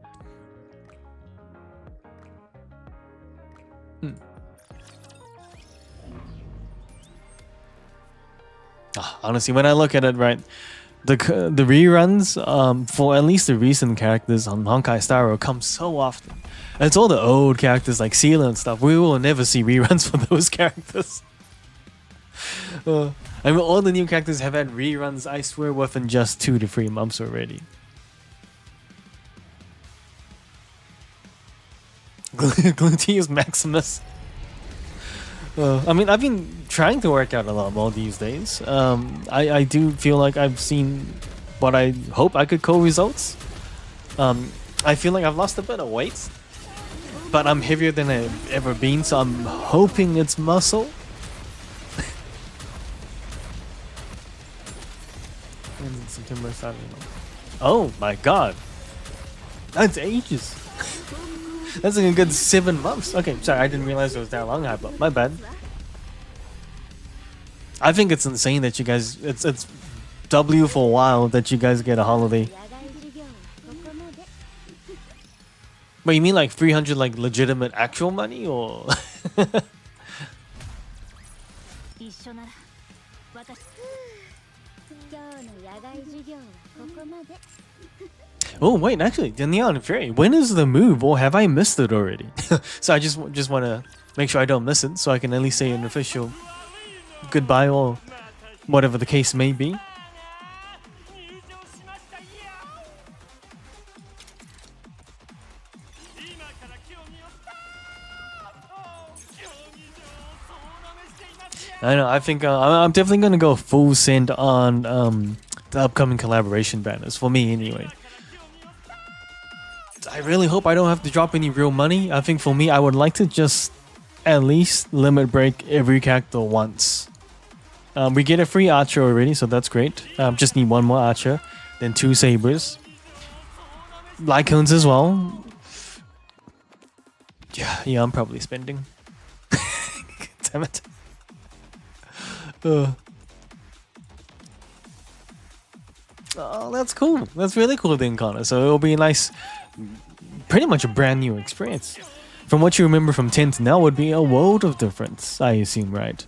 Honestly, when I look at it, right, the reruns for at least the recent characters on Honkai Star Rail come so often. And it's all the old characters like Seela and stuff. We will never see reruns for those characters. I mean, all the new characters have had reruns, I swear, within just 2 to 3 months already. Gluteus Maximus. I mean, I've been trying to work out a lot more these days. I do feel like I've seen what I hope I could call results. I feel like I've lost a bit of weight, but I'm heavier than I've ever been, so I'm hoping it's muscle. In September, Saturday. Oh my god, that's ages. That's like a good 7 months. Okay, sorry, I didn't realize it was that long. But my bad. I think it's insane that you guys. It's W for a while that you guys get a holiday. But you mean like 300 like legitimate actual money or? Oh wait, actually, the Neon Fairy. When is the move, or have I missed it already? So I just want to make sure I don't miss it, so I can at least say an official goodbye or whatever the case may be. I know. I think I'm definitely gonna go full send on the upcoming collaboration banners for me anyway. I really hope I don't have to drop any real money. I think for me, I would like to just at least limit break every character once. We get a free archer already, so that's great. Just need 1 more archer, then 2 sabers, Lycoons as well. Yeah, I'm probably spending. Damn it. Oh, that's cool. That's really cool then, Connor. So it'll be a nice, pretty much a brand new experience. From what you remember from 10 to now would be a world of difference, I assume, right?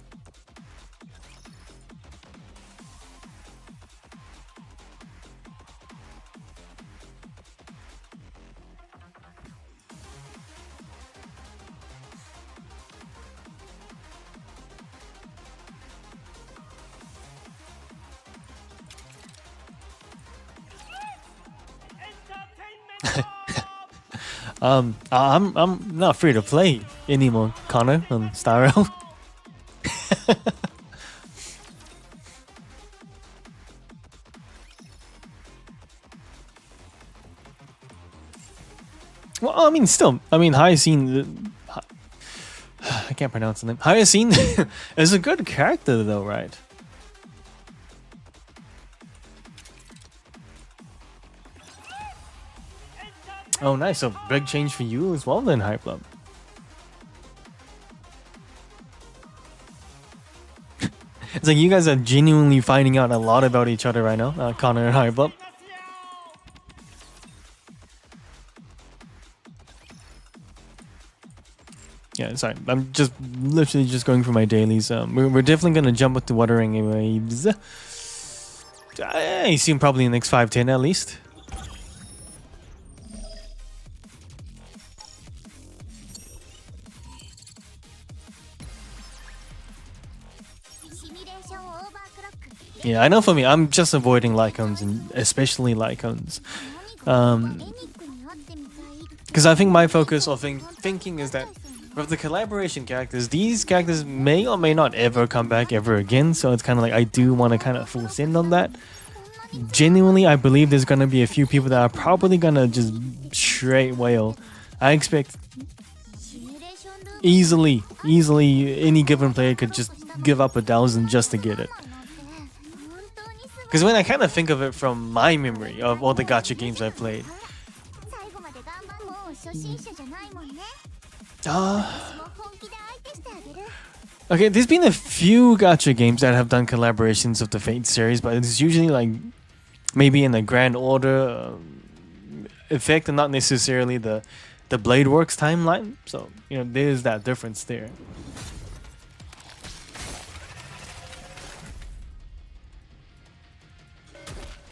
I'm not free to play anymore, Connor, on Star Rail. Well, I mean, still, Hyacine, I can't pronounce the name. Hyacine is a good character, though, right? Oh, nice. So big change for you as well, then, Hype Club. It's like you guys are genuinely finding out a lot about each other right now, Connor and Hype Club. Yeah, sorry. I'm just literally just going through my dailies. We're definitely gonna jump into Wuthering Waves. I assume probably in the next 5-10 at least. Yeah, I know for me, I'm just avoiding Lycons, and especially Lycons. Because I think my focus or thinking is that with the collaboration characters, these characters may or may not ever come back ever again, so it's kind of like I do want to kind of force in on that. Genuinely, I believe there's going to be a few people that are probably going to just straight whale. I expect easily any given player could just give up 1,000 just to get it. Because when I kind of think of it from my memory of all the gacha games I've played, okay, there's been a few gacha games that have done collaborations of the Fate series, but it's usually like maybe in a grand order effect and not necessarily the Blade Works timeline. So, you know, there's that difference there.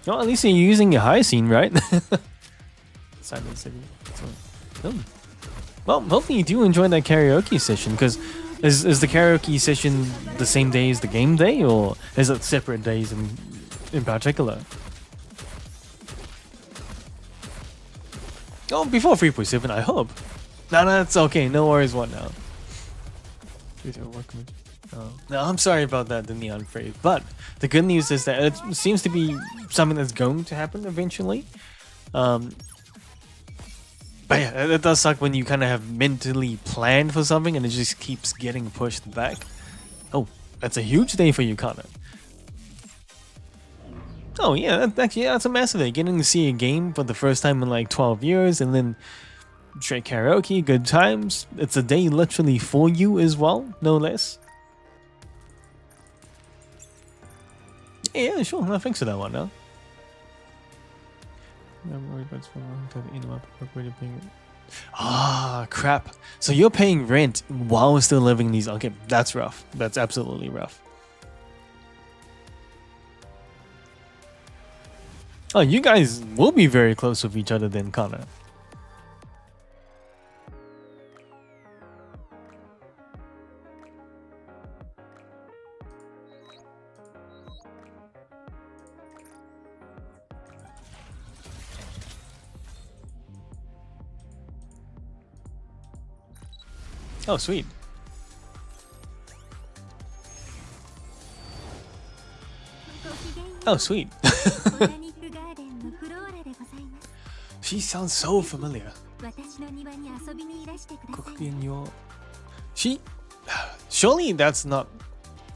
Well, at least you're using your high scene, right? Silent City. Oh. Well, hopefully you do enjoy that karaoke session, because is the karaoke session the same day as the game day, or is it separate days in particular? Oh, before 3.7, I hope. No, it's okay. No worries. What now? No, I'm sorry about that, the Neon Phrase. But the good news is that it seems to be something that's going to happen eventually. But yeah, it does suck when you kind of have mentally planned for something and it just keeps getting pushed back. Oh, that's a huge day for you, Connor. Oh yeah, that's a massive day. Getting to see a game for the first time in like 12 years, and then straight karaoke, good times. It's a day literally for you as well, no less. Yeah, sure. No, thanks for that one, now. Ah, crap. So you're paying rent while still living these. Okay, that's rough. That's absolutely rough. Oh, you guys will be very close with each other then, Connor. Oh, sweet. Oh, sweet. She sounds so familiar. She... Surely that's not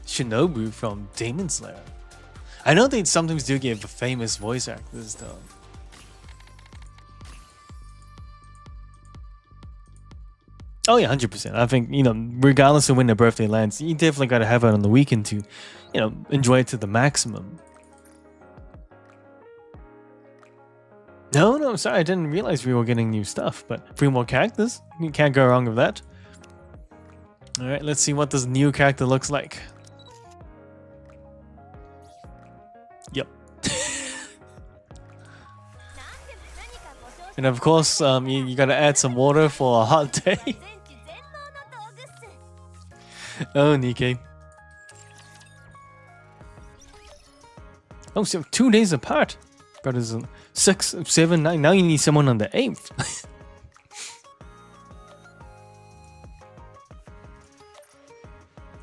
Shinobu from Demon Slayer. I know they sometimes do give famous voice actors though. Oh yeah, 100%. I think, you know, regardless of when their birthday lands, you definitely gotta have it on the weekend to, you know, enjoy it to the maximum. No, sorry, I didn't realize we were getting new stuff, but 3 more characters, you can't go wrong with that. Alright, let's see what this new character looks like. Yep. And of course, you gotta add some water for a hot day. Oh, Nikkei. Oh, so 2 days apart. Brothers, 6, 7, 9. Now you need someone on the 8th.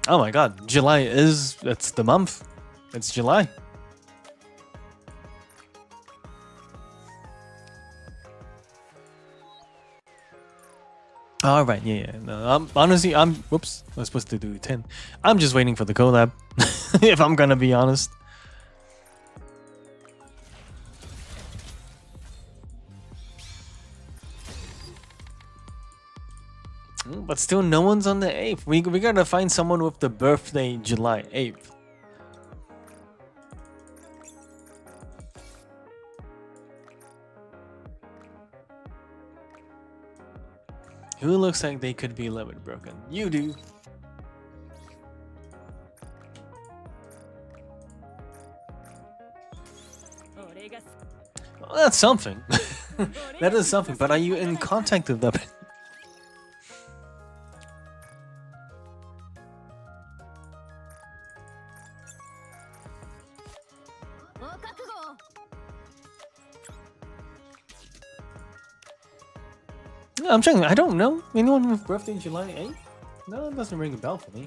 Oh my god, July it's the month. It's July. All right, yeah. No, honestly, whoops, I was supposed to do 10. I'm just waiting for the collab, if I'm gonna be honest. But still, no one's on the 8th. We gotta find someone with the birthday July 8th. Who looks like they could be a little bit broken? You do. Well, that's something. That is something, but are you in contact with them? I'm checking. I don't know. Anyone with birthday July 8th? No, it doesn't ring a bell for me.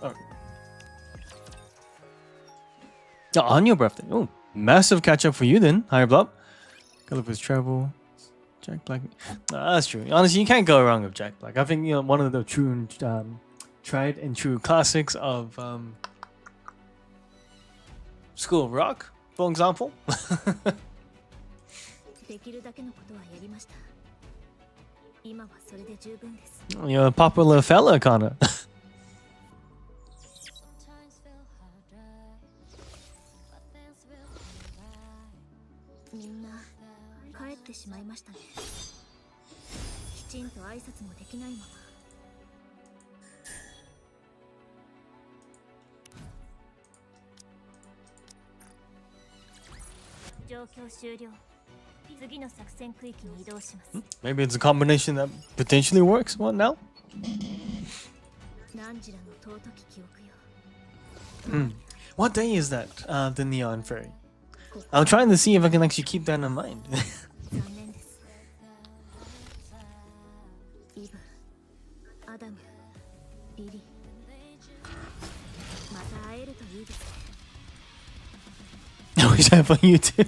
Oh. Oh, on your birthday. Oh, massive catch up for you then. Higher blob. Gulliver's Travel. Jack Black. That's true. Honestly, you can't go wrong with Jack Black. I think one of the true, tried and true classics of School of Rock, for example. You're a popular fella, Connor. Maybe it's a combination that potentially works. What now? What day is that? The Neon Fairy. I'm trying to see if I can actually keep that in mind. I wish I had on YouTube.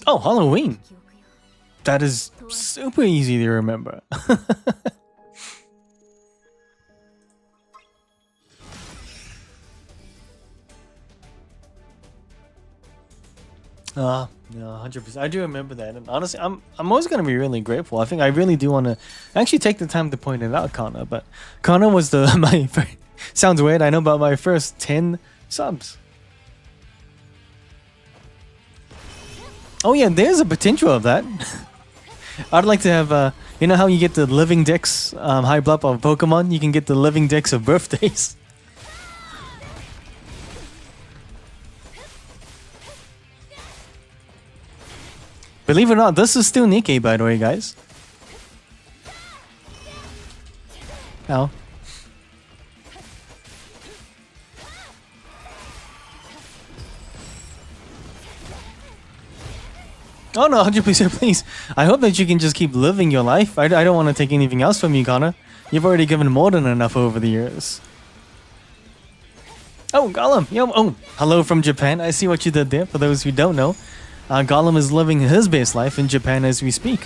Oh, Halloween. That is super easy to remember. No, 100%. I do remember that, and honestly, I'm always gonna be really grateful. I think I really do want to actually take the time to point it out, Connor. But Connor was my sounds weird, I know, but my first 10 subs. Oh yeah, there's a potential of that. I'd like to have, you know how you get the living decks, high blob of Pokemon? You can get the living decks of birthdays. Believe it or not, this is still Nikkei, by the way, guys. Ow. Oh no, 100% please. I hope that you can just keep living your life. I don't want to take anything else from you, Connor. You've already given more than enough over the years. Oh, Gollum. Yo, oh, hello from Japan. I see what you did there. For those who don't know, Gollum is living his best life in Japan as we speak.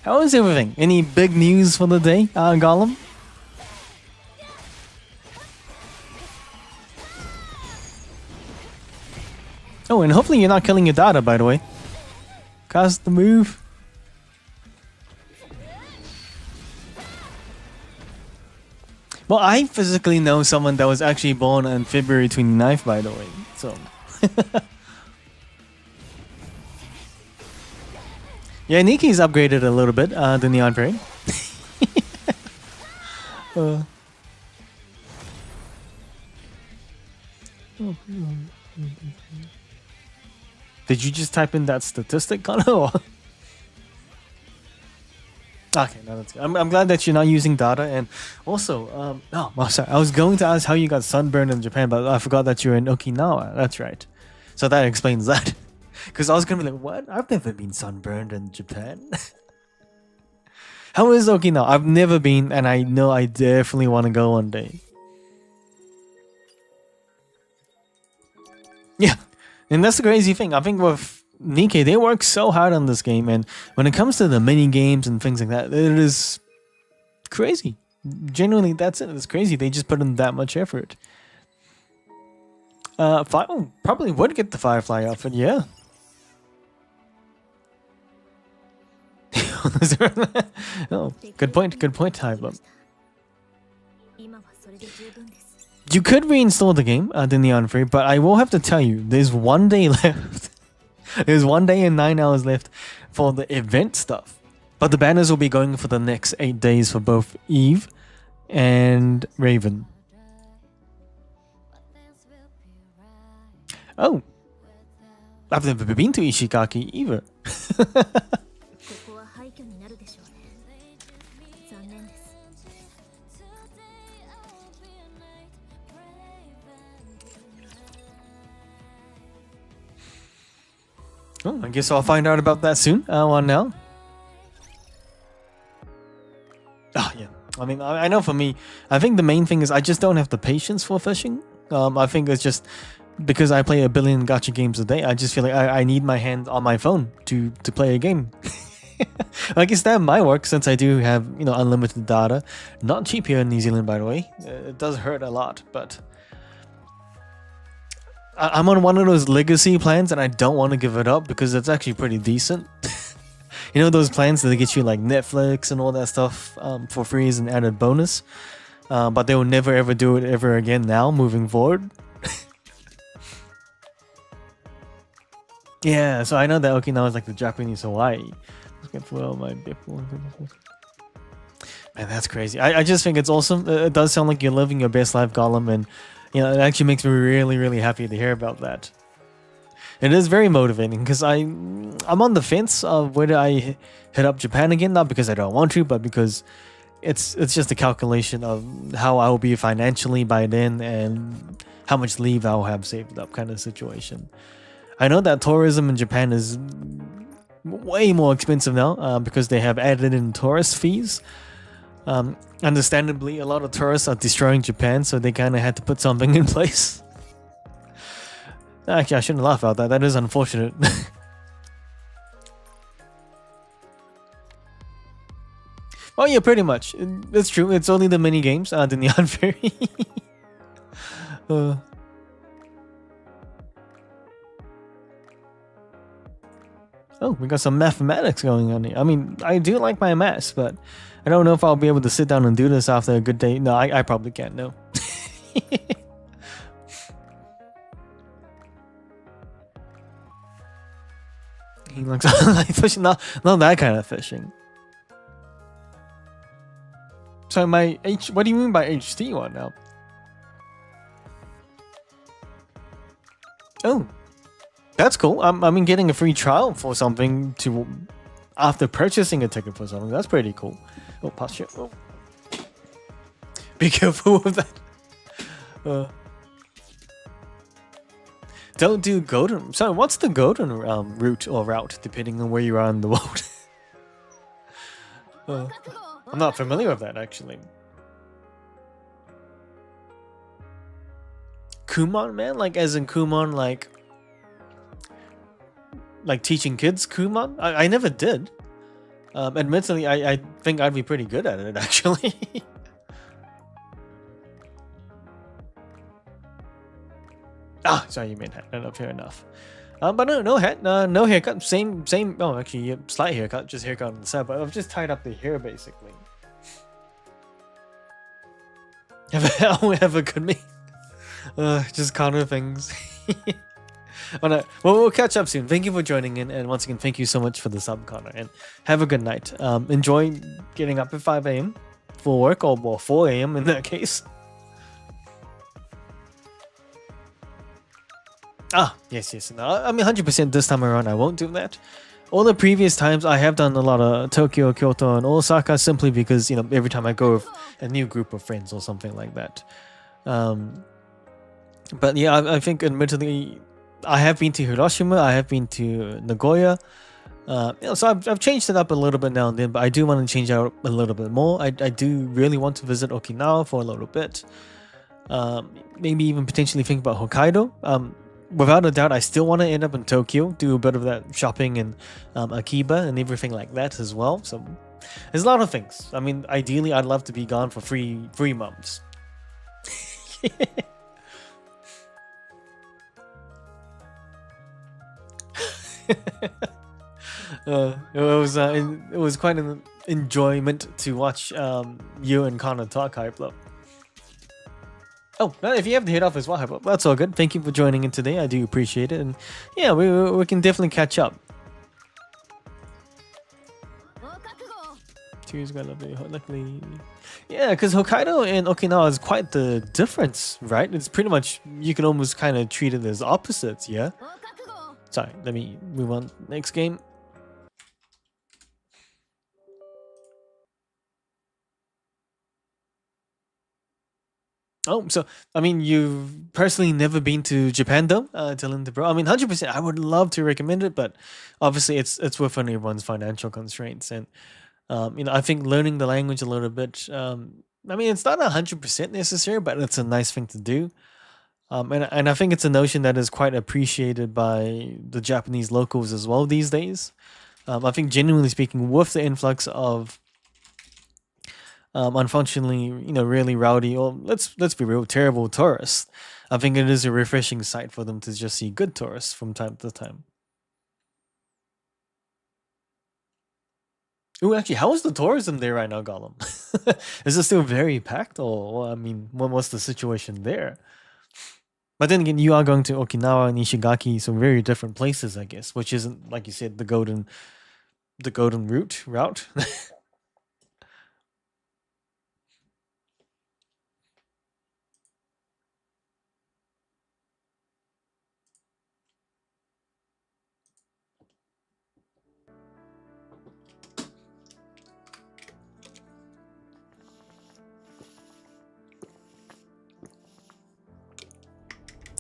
How is everything? Any big news for the day, Gollum? Oh, and hopefully you're not killing your data, by the way. Cast the move. Well, I physically know someone that was actually born on February 29th, by the way. So. Yeah, Niki's upgraded a little bit, the Neon Fairy. Did you just type in that statistic, Connor? Okay, no, that's good. I'm glad that you're not using data. And also, sorry, I was going to ask how you got sunburned in Japan, but I forgot that you're in Okinawa. That's right. So that explains that. Because I was going to be like, what? I've never been sunburned in Japan. How is Okinawa? I've never been, and I know I definitely want to go one day. Yeah, and that's the crazy thing. I think with Nikkei, they work so hard on this game, and when it comes to the mini games and things like that, it is crazy. Genuinely, that's it. It's crazy. They just put in that much effort. Probably would get the Firefly outfit, yeah. Oh, good point, Tyler. You could reinstall the game, the Neon Free, but I will have to tell you, there's 1 day left. There's 1 day and 9 hours left for the event stuff. But the banners will be going for the next 8 days for both Eve and Raven. Oh. I've never been to Ishigaki either. ここは廃墟になるでしょうね。残念です。 Oh, I guess I'll find out about that soon. On now. Ah, yeah. I mean, I know for me, I think the main thing is I just don't have the patience for fishing. I think it's just because I play a billion gacha games a day. I just feel like I need my hand on my phone to play a game. I guess that might work since I do have, you know, unlimited data. Not cheap here in New Zealand, by the way. It does hurt a lot, but I'm on one of those legacy plans and I don't want to give it up because it's actually pretty decent. You know those plans that get you like Netflix and all that stuff for free as an added bonus? But they will never ever do it ever again now, moving forward. Yeah, so I know that Okinawa is like the Japanese Hawaii. Man, that's crazy. I just think it's awesome. It does sound like you're living your best life, Gollum, and you know, it actually makes me really, really happy to hear about that. It is very motivating because I'm on the fence of whether I hit up Japan again, not because I don't want to, but because it's just a calculation of how I will be financially by then and how much leave I'll have saved up kind of situation. I know that tourism in Japan is way more expensive now because they have added in tourist fees. Understandably, a lot of tourists are destroying Japan, so they kind of had to put something in place. Actually, I shouldn't laugh about that. That is unfortunate. Oh yeah, pretty much. It's true. It's only the mini games, the Neon Fairy. Oh, we got some mathematics going on here. I mean, I do like my maths, but I don't know if I'll be able to sit down and do this after a good day. No, I probably can't, no. He looks like fishing, not that kind of fishing. So what do you mean by HT one now? Oh. That's cool. I mean, getting a free trial for something after purchasing a ticket for something, that's pretty cool. Oh, posture. Oh. Be careful with that. Don't do golden. So, what's the golden route, depending on where you are in the world? I'm not familiar with that, actually. Kumon, man? Like, as in Kumon, like teaching kids Kumon? I never did. Admittedly, I think I'd be pretty good at it, actually. Ah, sorry, you meant hat. No, fair enough. But no hat, no haircut. Same. Oh, actually, yeah, slight haircut, just haircut on the side. But I've just tied up the hair, basically. Have a good me. Just counter things. Oh, no. Well, we'll catch up soon. Thank you for joining in, and once again, thank you so much for the sub, Connor. And have a good night. Enjoy getting up at 5 a.m. for work, or 4 a.m. in that case. Ah, yes. No, I mean, 100% this time around, I won't do that. All the previous times, I have done a lot of Tokyo, Kyoto, and Osaka simply because, you know, every time I go with a new group of friends or something like that. But yeah, I think admittedly, I have been to Hiroshima, I have been to Nagoya. You know, so I've changed it up a little bit now and then, but I do want to change out a little bit more. I do really want to visit Okinawa for a little bit. Maybe even potentially think about Hokkaido. Without a doubt, I still want to end up in Tokyo, do a bit of that shopping in Akiba and everything like that as well. So there's a lot of things. I mean, ideally, I'd love to be gone for 3 months. It was quite an enjoyment to watch you and Connor talk, Hype Love. Oh, no, if you have to head off as well, that's all good. Thank you for joining in today. I do appreciate it. And yeah, we can definitely catch up. Cheers, got lovely. Luckily. Yeah, because Hokkaido and Okinawa is quite the difference, right? It's pretty much, you can almost kind of treat it as opposites, yeah? Sorry, let me move on. Next game. Oh, so I mean, you've personally never been to Japan though, Dylan Bro. I mean, 100%. I would love to recommend it, but obviously, it's within everyone's financial constraints, and I think learning the language a little bit. I mean, it's not 100% necessary, but it's a nice thing to do. And I think it's a notion that is quite appreciated by the Japanese locals as well these days. I think, genuinely speaking, with the influx of unfortunately, really rowdy, or let's be real, terrible tourists, I think it is a refreshing sight for them to just see good tourists from time to time. Ooh, actually, how is the tourism there right now, Gollum? Is it still very packed, or I mean, what's the situation there? But then again, you are going to Okinawa and Ishigaki, so very different places, I guess, which isn't, like you said, the golden route.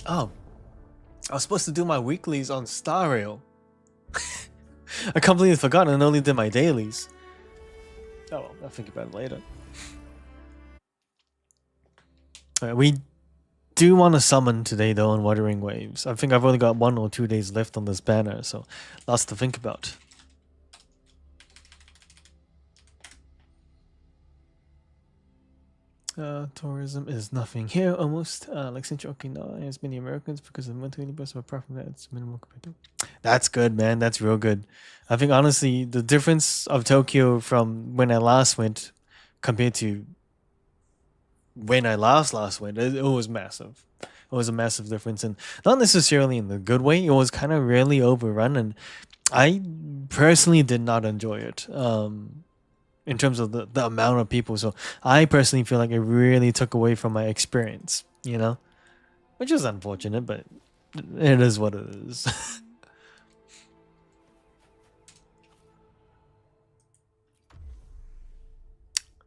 Oh, I was supposed to do my weeklies on Star Rail. I completely forgot and only did my dailies. Oh, well, I'll think about it later. Alright, we do want to summon today though on Wuthering Waves. I think I've only got 1 or 2 days left on this banner, so lots to think about. Tourism is nothing here almost. Like Central Okinawa has many Americans because of the monthly bus, but apart from that, it's minimal compared to. That's good, man. That's real good. I think honestly, the difference of Tokyo from when I last went compared to when I last went, it was massive. It was a massive difference, and not necessarily in the good way. It was kind of really overrun, and I personally did not enjoy it. In terms of the amount of people. So I personally feel like it really took away from my experience, which is unfortunate, but it is what it is.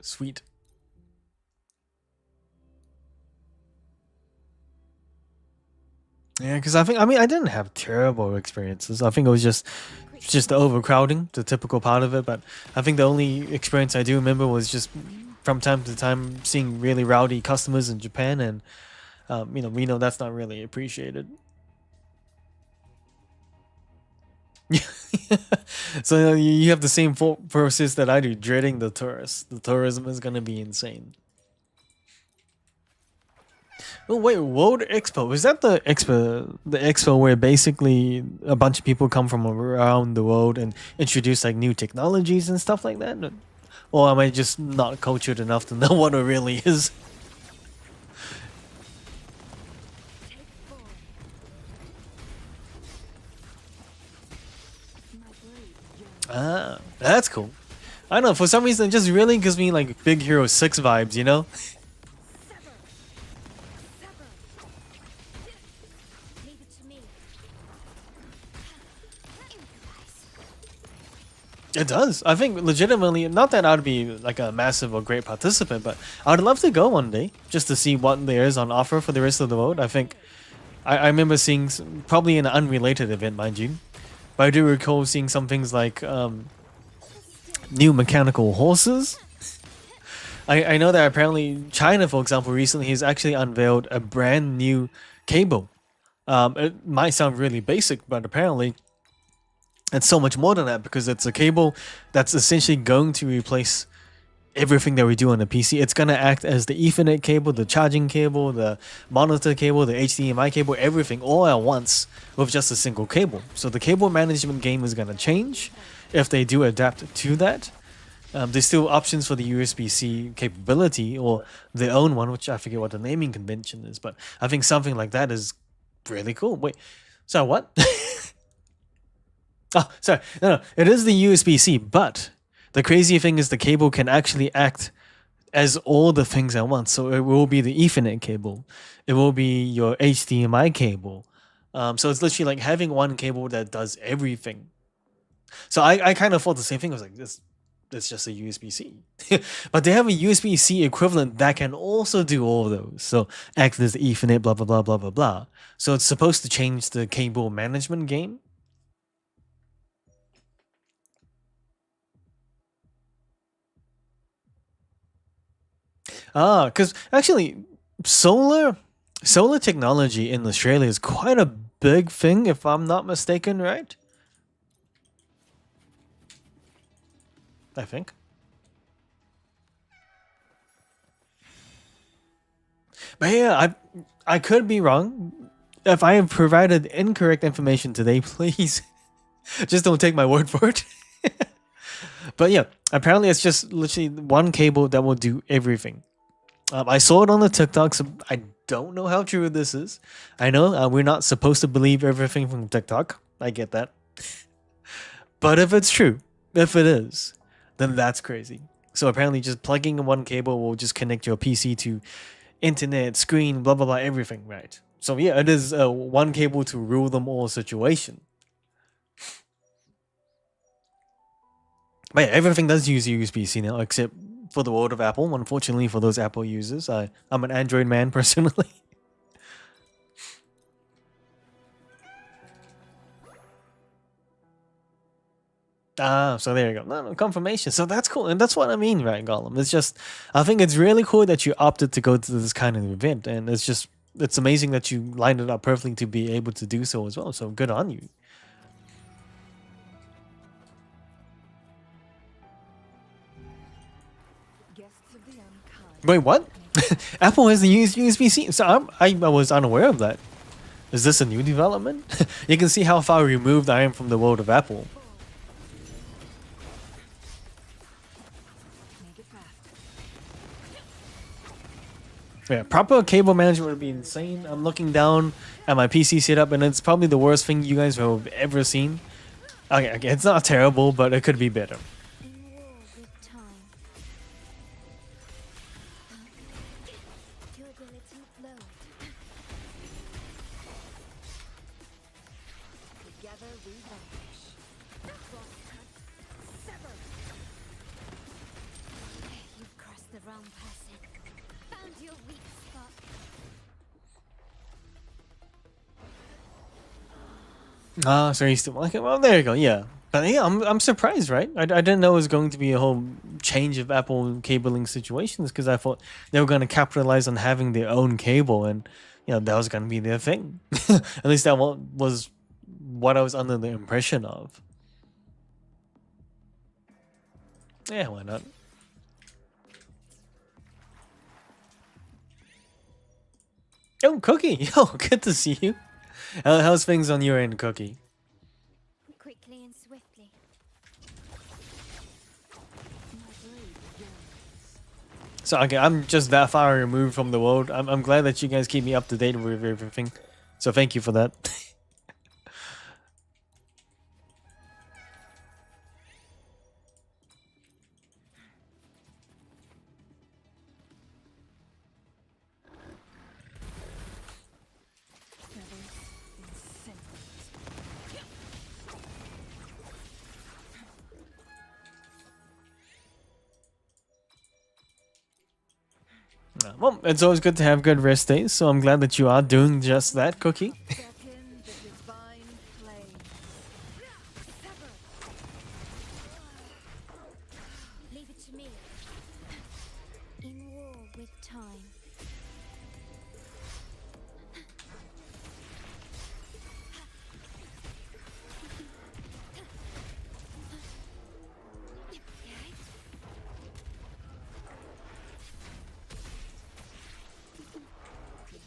Sweet. Yeah, because I didn't have terrible experiences. I think it was just the overcrowding, the typical part of it. But I think the only experience I do remember was just from time to time seeing really rowdy customers in Japan, and we know that's not really appreciated. So you have the same process that I do, dreading the tourists. The tourism is gonna be insane. Oh wait, World Expo, is that the expo where basically a bunch of people come from around the world and introduce like new technologies and stuff like that? Or am I just not cultured enough to know what it really is? Ah, that's cool. I don't know, for some reason it just really gives me like Big Hero 6 vibes, It does. I think legitimately, not that I'd be like a massive or great participant, but I'd love to go one day just to see what there is on offer for the rest of the world. I think I remember seeing probably an unrelated event, mind you, but I do recall seeing some things like new mechanical horses. I know that apparently China, for example, recently has actually unveiled a brand new cable. It might sound really basic, but apparently it's so much more than that, because it's a cable that's essentially going to replace everything that we do on the PC. It's going to act as the Ethernet cable, the charging cable, the monitor cable, the HDMI cable, everything all at once with just a single cable. So the cable management game is going to change if they do adapt to that. There's still options for the USB-C capability or their own one, which I forget what the naming convention is, but I think something like that is really cool. Wait, so what? Oh, sorry. No, it is the USB-C, but the crazy thing is the cable can actually act as all the things at once. So it will be the Ethernet cable, it will be your HDMI cable. So it's literally like having one cable that does everything. So I kind of thought the same thing. I was like, this it's just a USB-C. But they have a USB-C equivalent that can also do all of those. So act as Ethernet, blah blah blah blah blah blah. So it's supposed to change the cable management game. Because actually, solar technology in Australia is quite a big thing, if I'm not mistaken, right? I think. But yeah, I could be wrong. If I have provided incorrect information today, please just don't take my word for it. But yeah, apparently it's just literally one cable that will do everything. I saw it on the TikTok, so I don't know how true this is. I know we're not supposed to believe everything from TikTok. I get that. But if it's true, if it is, then that's crazy. So apparently just plugging in one cable will just connect your PC to internet, screen, blah, blah, blah, everything, right? So yeah, it is one cable to rule them all situation. But yeah, everything does use USB-C now, except for the world of Apple. Unfortunately for those Apple users, I'm an Android man personally. So there you go. No, confirmation. So that's cool. And that's what I mean, right, Gollum? It's just, I think it's really cool that you opted to go to this kind of event. And it's amazing that you lined it up perfectly to be able to do so as well. So good on you. Wait, what? Apple has the USB-C. So I was unaware of that. Is this a new development? You can see how far removed I am from the world of Apple. Yeah, proper cable management would be insane. I'm looking down at my PC setup, and it's probably the worst thing you guys have ever seen. Okay, it's not terrible, but it could be better. So you still like it? Well, there you go. Yeah, but yeah, I'm surprised, right? I didn't know it was going to be a whole change of Apple cabling situations because I thought they were going to capitalize on having their own cable, and that was going to be their thing. At least that was what I was under the impression of. Yeah, why not? Oh, Cookie! Yo, good to see you. How's things on your end, Cookie? Quickly and swiftly. So okay, I'm just that far removed from the world. I'm glad that you guys keep me up to date with everything. So thank you for that. Well, it's always good to have good rest days, so I'm glad that you are doing just that, Cookie. Leave it to me. In war with time.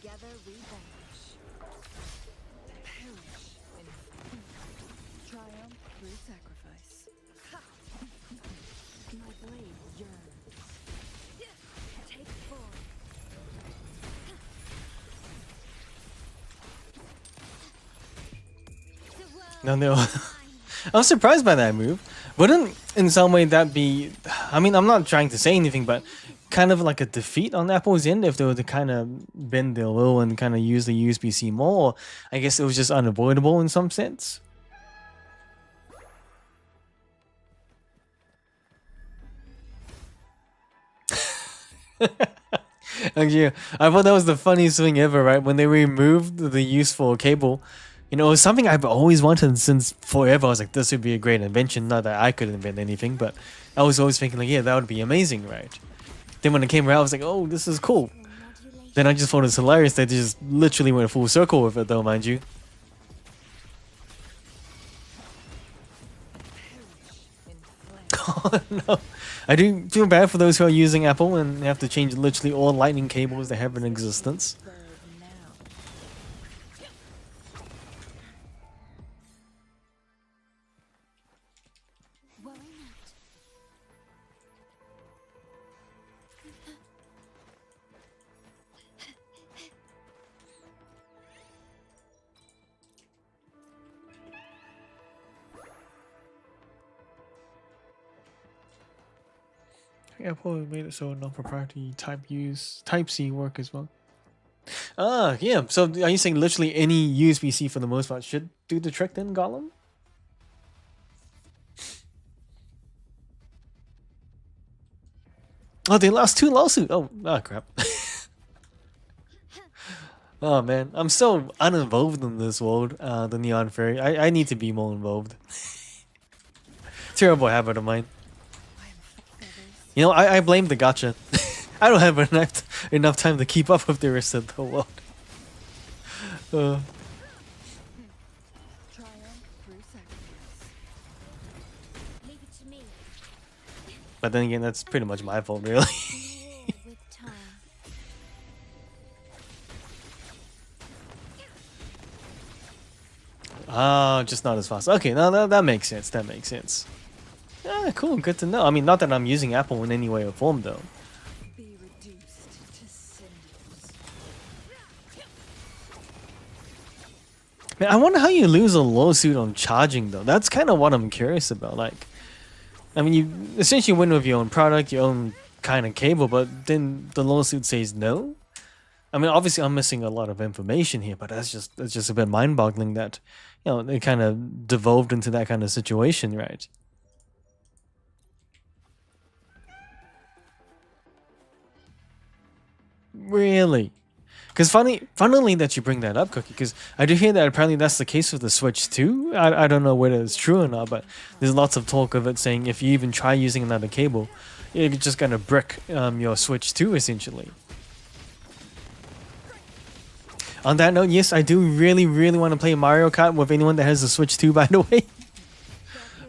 Together we vanish. Perish in triumph through sacrifice. My blade No, no. I was surprised by that move. Wouldn't in some way that be? I mean, I'm not trying to say anything, but kind of like a defeat on Apple's end if they were to kind of bend their will and kind of use the USB-C more. Or I guess it was just unavoidable in some sense. Actually, I thought that was the funniest thing ever, right? When they removed the useful cable, you know, it was something I've always wanted since forever. I was like, this would be a great invention. Not that I could invent anything, but I was always thinking like, yeah, that would be amazing, right? Then when it came around, I was like, oh, this is cool. Then I just thought it was hilarious. They just literally went full circle with it, though, mind you. Oh no. I do feel bad for those who are using Apple and have to change literally all lightning cables they have in existence. Apple made it so non-proprietary Type C work as well. Ah, yeah. So are you saying literally any USB-C for the most part should do the trick then, Gollum? Oh, they lost 2 lawsuits. Oh, crap. Oh man, I'm so uninvolved in this world. The Neon Fairy. I need to be more involved. Terrible habit of mine. You know, I blame the gacha. I don't have enough time to keep up with the rest of the world. But then again, that's pretty much my fault, really. Ah, just not as fast. Okay, no, that makes sense. That makes sense. Ah, cool. Good to know. I mean, not that I'm using Apple in any way or form, though. Man, I wonder how you lose a lawsuit on charging, though. That's kind of what I'm curious about. Like, I mean, you essentially win with your own product, your own kind of cable, but then the lawsuit says no. I mean, obviously, I'm missing a lot of information here, but that's just a bit mind-boggling that, you know, it kind of devolved into that kind of situation, right? Really? Because funnily that you bring that up, Cookie, because I do hear that apparently that's the case with the Switch too. I don't know whether it's true or not, but there's lots of talk of it saying if you even try using another cable, you're just gonna brick your Switch 2 essentially. On that note, yes, I do really want to play Mario Kart with anyone that has a Switch 2, by the way.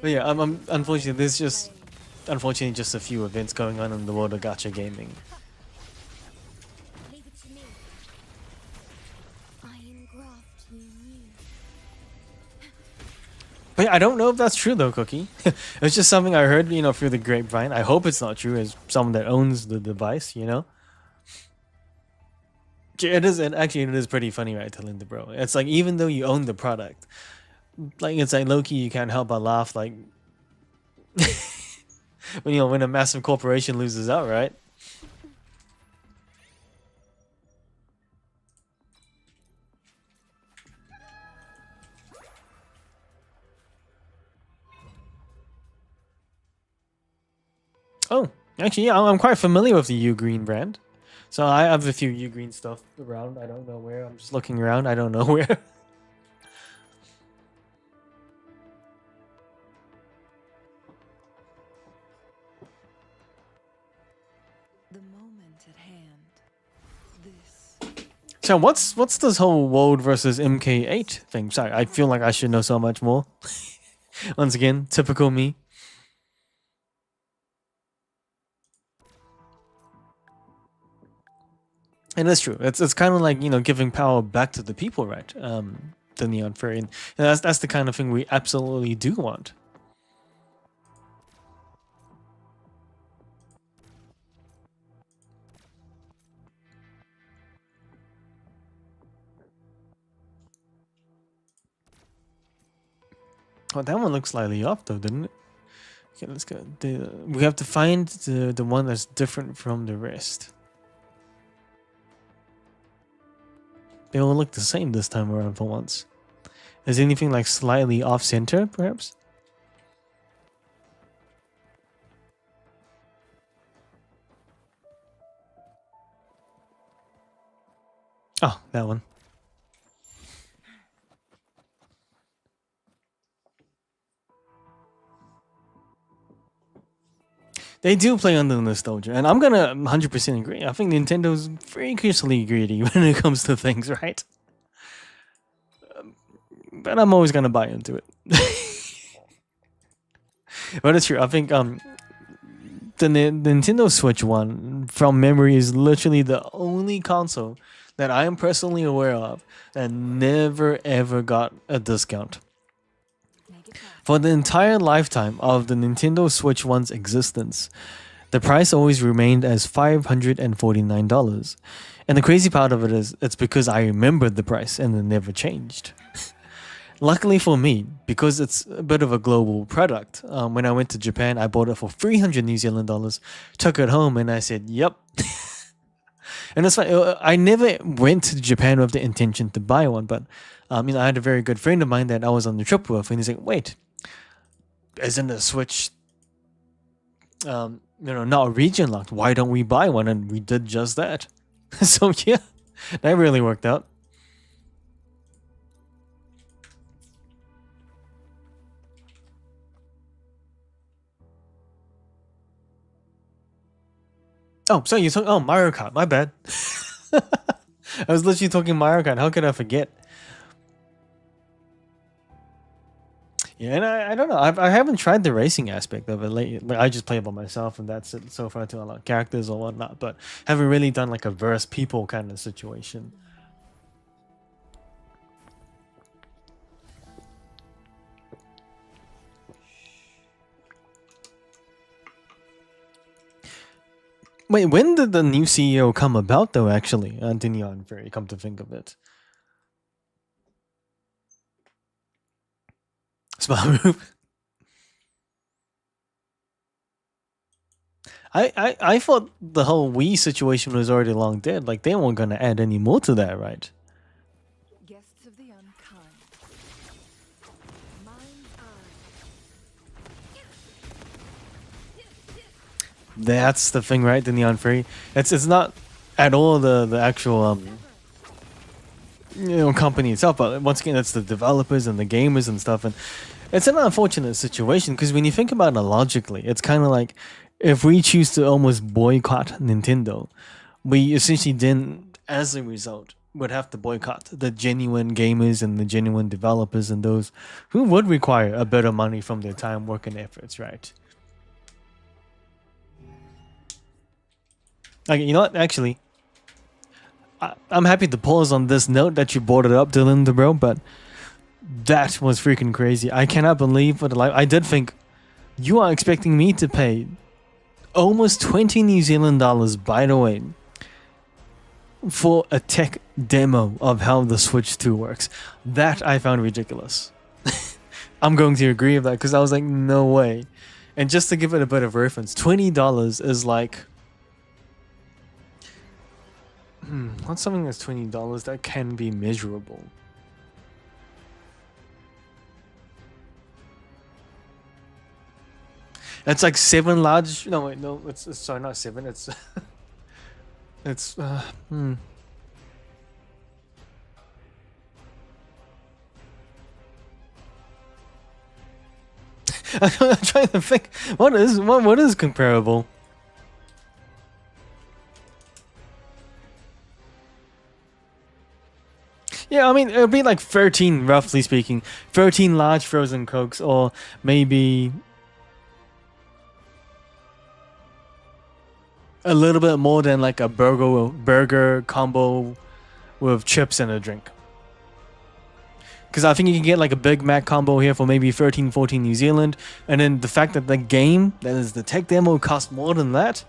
But yeah, unfortunately, there's just a few events going on in the world of gacha gaming. But yeah, I don't know if that's true though, Cookie. It's just something I heard, you know, through the grapevine. I hope it's not true as someone that owns the device, you know. It is, and actually, it is pretty funny, right, to Linda, bro. It's like even though you own the product, like it's like low-key, you can't help but laugh, like when a massive corporation loses out, right? Oh, actually, yeah, I'm quite familiar with the U Green brand. So I have a few U Green stuff around. I don't know where. I'm just looking around. I don't know where. The moment at hand. This. So what's this whole World versus MK8 thing? Sorry, I feel like I should know so much more. Once again, typical me. And that's true. It's kind of like, you know, giving power back to the people, right? The Neon Fairy, and that's the kind of thing we absolutely do want. Oh, that one looks slightly off though, didn't it? Okay, let's go. We have to find the one that's different from the rest. They all look the same this time around for once. Is anything like slightly off center, perhaps? Oh, that one. They do play on the nostalgia, and I'm gonna 100% agree. I think Nintendo's freakishly greedy when it comes to things, right? But I'm always gonna buy into it. But it's true. I think the Nintendo Switch one, from memory, is literally the only console that I am personally aware of that never ever got a discount. For the entire lifetime of the Nintendo Switch one's existence, the price always remained as $549. And the crazy part of it is, it's because I remembered the price and it never changed. Luckily for me, because it's a bit of a global product, when I went to Japan, I bought it for 300 New Zealand dollars, took it home, and I said, yep. And it's funny, I never went to Japan with the intention to buy one, but I had a very good friend of mine that I was on the trip with, and he's like, wait, isn't the Switch not region locked? Why don't we buy one? And we did just that. So yeah, that really worked out. Oh, so you talking? Oh, Mario Kart. My bad. I was literally talking Mario Kart. How could I forget? Yeah, and I don't know. I haven't tried the racing aspect of it lately. I just play it by myself, and that's it so far to unlock characters or whatnot. But haven't really done like a verse people kind of situation. Wait, when did the new CEO come about, though, actually? Neon Fairy, come to think of it. Smart move. I thought the whole Wii situation was already long dead. Like, they weren't going to add any more to that, right? Guests of the unkind. Mind's eye. That's the thing, right? The Neon Fairy. It's not at all the actual company itself, but once again, it's the developers and the gamers and stuff. And it's an unfortunate situation because when you think about it logically, it's kind of like if we choose to almost boycott Nintendo, we essentially then, as a result, would have to boycott the genuine gamers and the genuine developers and those who would require a bit of money from their time, work, and efforts, right? Okay, you know what? Actually, I'm happy to pause on this note that you brought it up, Dylan, bro, but that was freaking crazy. I cannot believe what I did think you are expecting me to pay almost 20 New Zealand dollars, by the way, for a tech demo of how the Switch 2 works. That I found ridiculous. I'm going to agree with that because I was like, no way. And just to give it a bit of reference, $20 is like... what's something that's $20 that can be measurable? It's like 7 large... No, wait, no. It's sorry, not 7. It's... it's... I'm trying to think. What is comparable? Yeah, I mean, it would be like 13, roughly speaking. 13 large frozen Cokes, or maybe... a little bit more than like a burger combo with chips and a drink. Because I think you can get like a Big Mac combo here for maybe 13, 14 New Zealand. And then the fact that the game, that is the tech demo, costs more than that.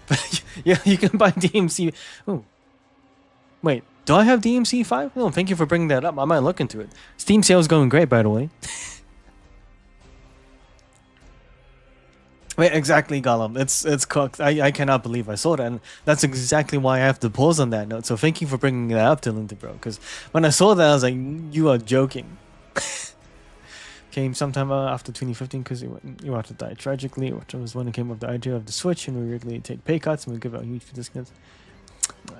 But yeah, you can buy DMC. Oh. Wait, Do I have DMC 5? No, thank you for bringing that up. I might look into it. Steam sale's going great, by the way. Wait, exactly, Gollum. It's cooked. I cannot believe I saw that, and that's exactly why I have to pause on that note. So thank you for bringing that up, Dylan, bro. Because when I saw that, I was like, you are joking. Came sometime after 2015 because you had to die tragically, which was when it came up the idea of the Switch, and we regularly take pay cuts and we give out huge discounts.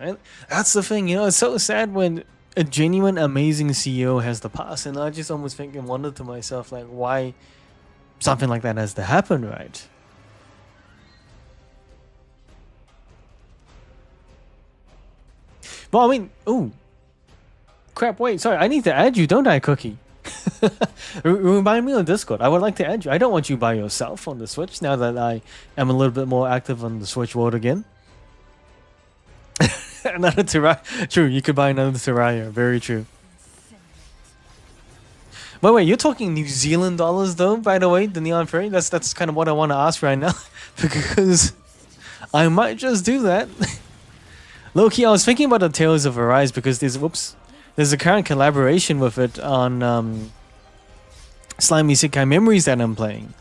Right? That's the thing, you know. It's so sad when a genuine, amazing CEO has to pass, and I just almost think and wonder to myself, like, why something like that has to happen, right? Well, I mean, ooh, crap! Wait, sorry, I need to add you, don't I, Cookie? Remind me on Discord. I would like to add you. I don't want you by yourself on the Switch now that I am a little bit more active on the Switch world again. Another Terraria. True, you could buy another Terraria. Very true. But wait, you're talking New Zealand dollars though, by the way, the Neon Fairy? That's kind of what I want to ask right now. Because I might just do that. Low-key, I was thinking about the Tales of Arise because there's a current collaboration with it on Slimy Sekai Memories that I'm playing.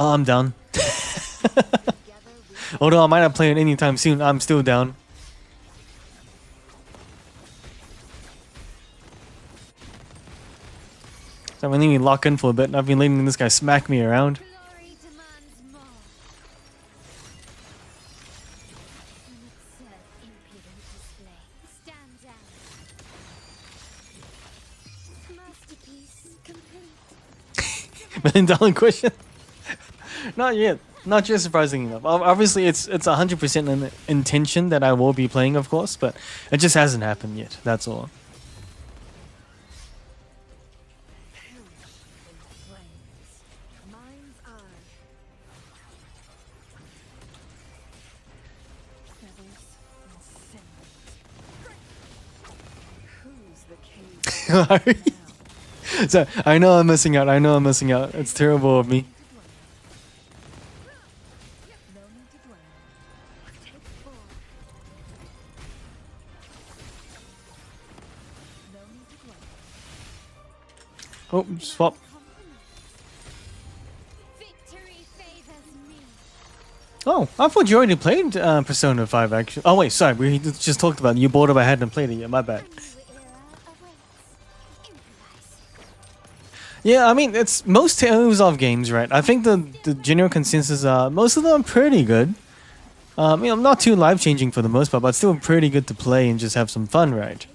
Oh, I'm down. Although I might not play it anytime soon, I'm still down. So I'm gonna need to lock in for a bit. I've been letting this guy smack me around. $1 million question? Not yet. Not just surprising enough. Obviously, it's 100% an intention that I will be playing, of course, but it just hasn't happened yet. That's all. So I know I'm missing out. I know I'm missing out. It's terrible of me. Oh, swap. Oh, I thought you already played Persona 5 actually. Oh wait, sorry, we just talked about it. You bought it, but I hadn't played it yet. My bad. Yeah, I mean, it's most Tales of games, right? I think the general consensus are most of them are pretty good. You know, not too life-changing for the most part, but still pretty good to play and just have some fun, right?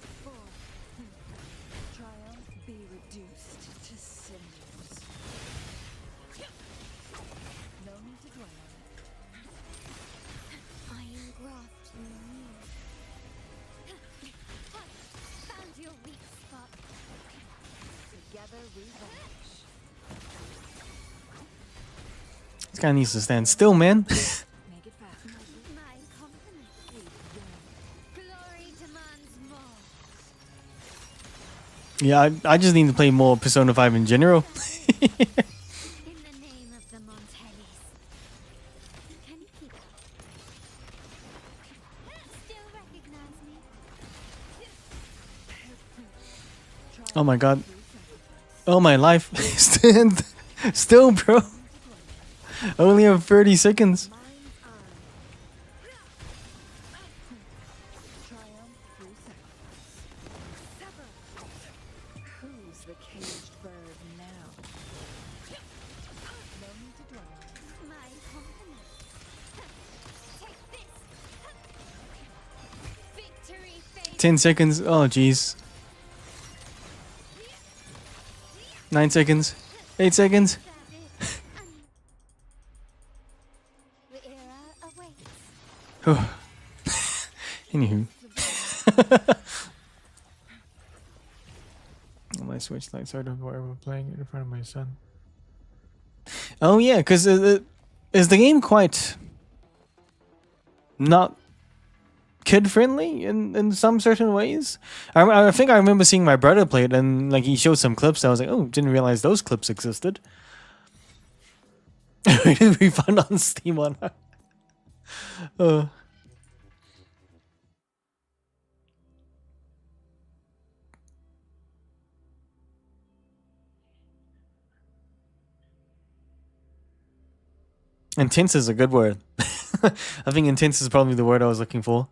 This guy needs to stand still, man. Yeah, I just need to play more Persona 5 in general. Oh my god. Oh my life. Stand still, bro. I only have 30 seconds. Victory 10 seconds. Oh jeez. 9 seconds. 8 seconds. Anywho. My Switch lights out of wherever playing it in front of my son. Oh yeah, because is the game quite not kid friendly in some certain ways? I think I remember seeing my brother play it and like he showed some clips. I was like, oh, didn't realize those clips existed. Refund on Steam on her. Intense is a good word. I think intense is probably the word I was looking for.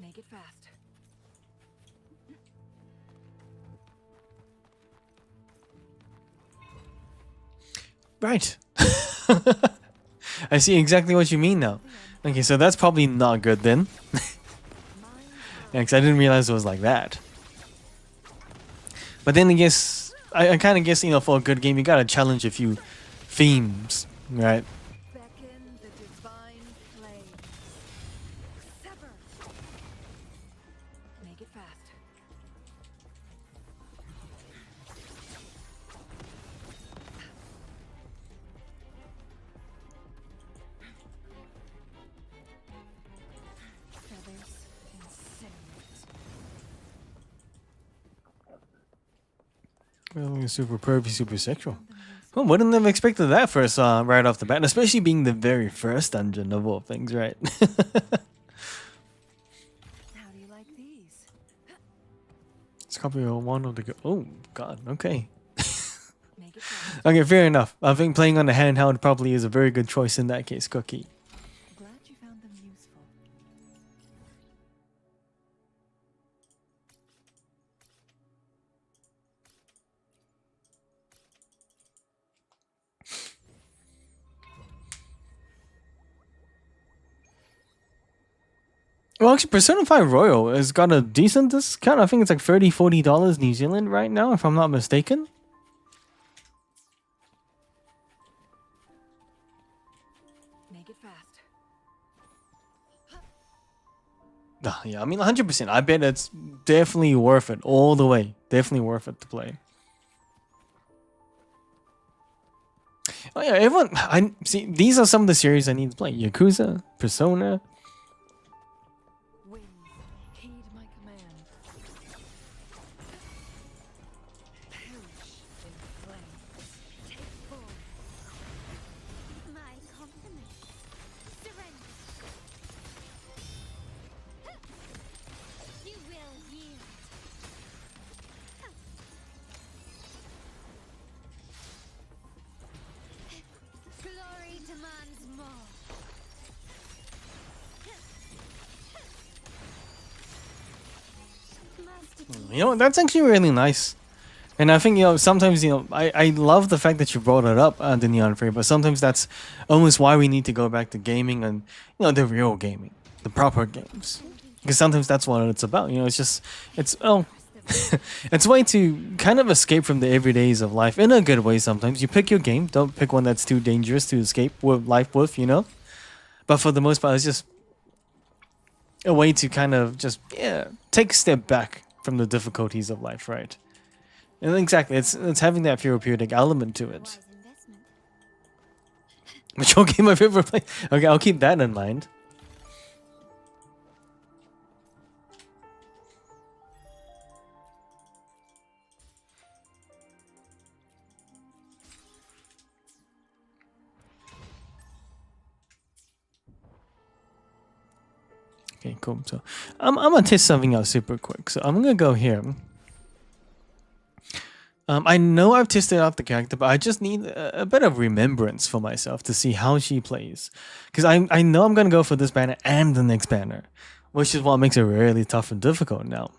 Make it fast. Right. I see exactly what you mean now. Okay, so that's probably not good then. Yeah, 'cause I didn't realize it was like that. But then I guess, I kind of guess, you know, for a good game, you gotta challenge a few themes, right? Beckon the divine flame. Sever. Make it fast. Feathers incinerate. Well, super pervy, super sexual. Well, wouldn't have expected that first right off the bat, especially being the very first dungeon of all things, right? How do you like these? It's copy of one of the. Oh God. Okay. Make it fast. Okay, fair enough. I think playing on the handheld probably is a very good choice in that case, Cookie. Glad you found them useful. Well, actually, Persona 5 Royal has got a decent discount. I think it's like $30-$40 New Zealand right now, if I'm not mistaken. Make it fast. Yeah, I mean, 100%. I bet it's definitely worth it all the way. Definitely worth it to play. Oh yeah, everyone. I see. These are some of the series I need to play: Yakuza, Persona. Winds, heed my command. Perish in flames. Take form. My compliments. Surrender. You will yield. Glory demands more. You know, that's actually really nice. And I think, you know, sometimes, you know, I love the fact that you brought it up, the Neon Free, but sometimes that's almost why we need to go back to gaming and, you know, the real gaming, the proper games. Because sometimes that's what it's about, you know, it's just, it's, oh, it's a way to kind of escape from the everydays of life in a good way sometimes. You pick your game, don't pick one that's too dangerous to escape with life with, you know? But for the most part, it's just a way to kind of just, yeah, take a step back from the difficulties of life, right? And exactly, it's having that therapeutic element to it. Wise investment. Which okay, my favorite play. Okay, I'll keep that in mind. Okay, cool. So I'm gonna test something out super quick. So I'm gonna go here. I know I've tested out the character, but I just need a bit of remembrance for myself to see how she plays. Because I know I'm going to go for this banner and the next banner, which is what makes it really tough and difficult now.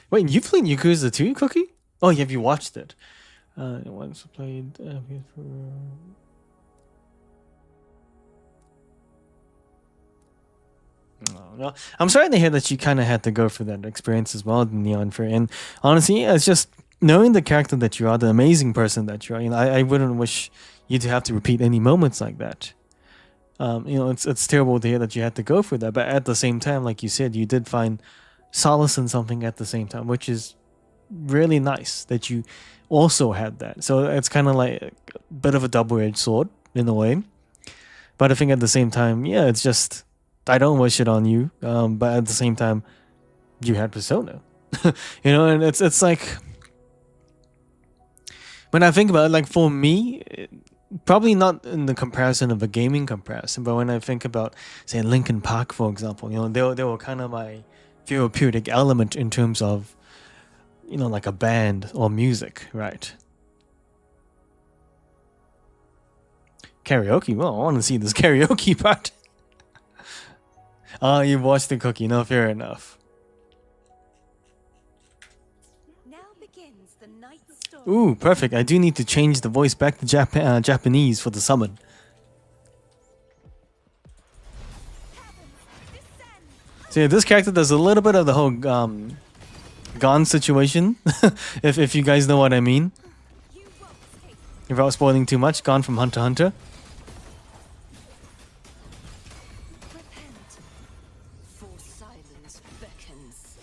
Wait, you played Yakuza 2, Cookie? Oh, have you watched it? Once played... No. I'm sorry to hear that you kind of had to go through that experience as well, Neon Fair. And honestly, it's just knowing the character that you are, the amazing person that you are. You know, I wouldn't wish you to have to repeat any moments like that. You know, it's terrible to hear that you had to go through that. But at the same time, like you said, you did find solace in something at the same time, which is really nice that you also had that. So it's kind of like a bit of a double-edged sword in a way. But I think at the same time, yeah, it's just I don't wish it on you. But at the same time, you had Persona, you know, and it's like when I think about it, like for me, probably not in the comparison of a gaming comparison, but when I think about say Linkin Park, for example, you know, they were kind of my therapeutic element in terms of, you know, like a band or music, right? Karaoke. Well, I want to see this karaoke part. Oh, you watched the cookie. No, fair enough. Now begins the night storm. Ooh, perfect. I do need to change the voice back to Japanese for the summon. So yeah, this character does a little bit of the whole Gon situation, if you guys know what I mean. Without spoiling too much, Gon from Hunter x Hunter. Repent, for silence beckons.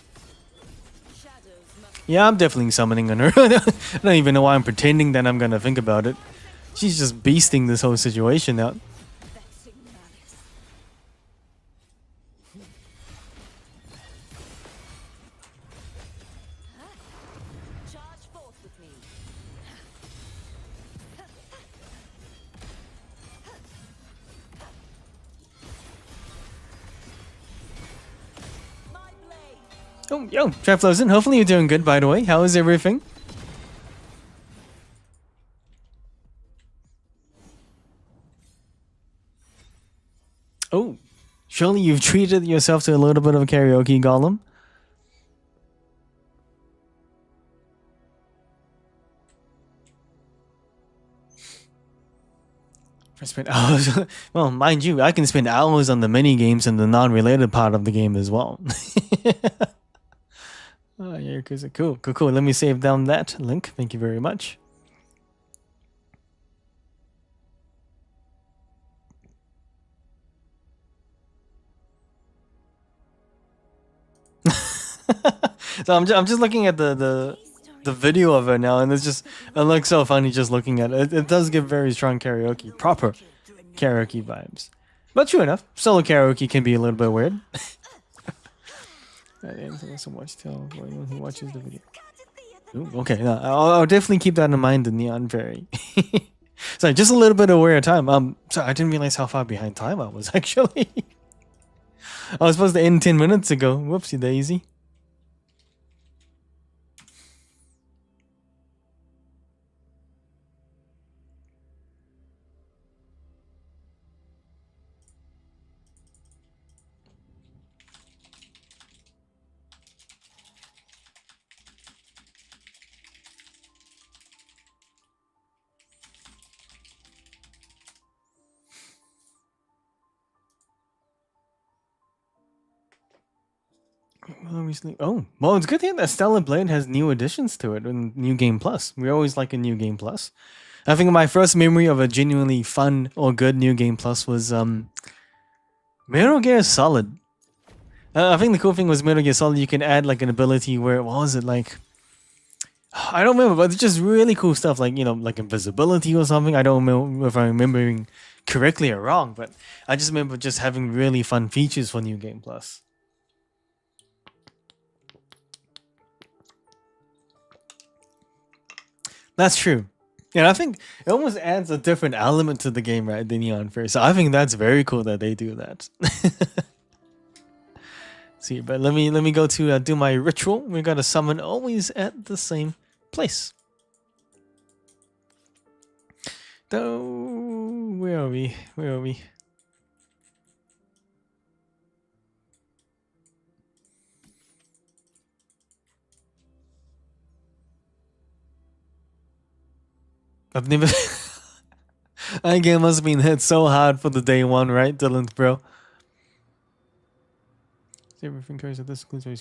Shadows must Yeah, I'm definitely summoning on her. I don't even know why I'm pretending that I'm gonna think about it. She's just beasting this whole situation out. vexing malice. Charge forth with me. My blade. Oh, yo, Trapflosen, hopefully you're doing good, by the way. How is everything? Oh, surely you've treated yourself to a little bit of a karaoke, Golem. I spent hours. Well, mind you, I can spend hours on the mini games and the non-related part of the game as well. Oh, yeah, cool. Let me save down that link. Thank you very much. So I'm just looking at the video of it now, and it looks so funny just looking at it. It does give very strong karaoke, proper karaoke vibes. But true enough, solo karaoke can be a little bit weird. So watch tell anyone who watches the video. Ooh, okay, no, I'll definitely keep that in mind, the Neon Fairy. Sorry, just a little bit of weird time. Sorry, I didn't realize how far behind time I was actually. I was supposed to end 10 minutes ago. Whoopsie daisy. Oh, well, it's good to hear that Stellar Blade has new additions to it and New Game Plus. We always like a New Game Plus. I think my first memory of a genuinely fun or good New Game Plus was Metal Gear Solid. I think the cool thing was Metal Gear Solid, you can add like an ability where, what was it like? I don't remember, but it's just really cool stuff like, you know, like invisibility or something. I don't know if I'm remembering correctly or wrong, but I just remember just having really fun features for New Game Plus. That's true. And I think it almost adds a different element to the game, right? The Neon Fairy. So I think that's very cool that they do that. See, but let me go to do my ritual. We got to summon always at the same place. Though, where are we? Where are we? I've never. That game must have been hit so hard for the day one, right, Dylan, bro? Everything carries a disclosure.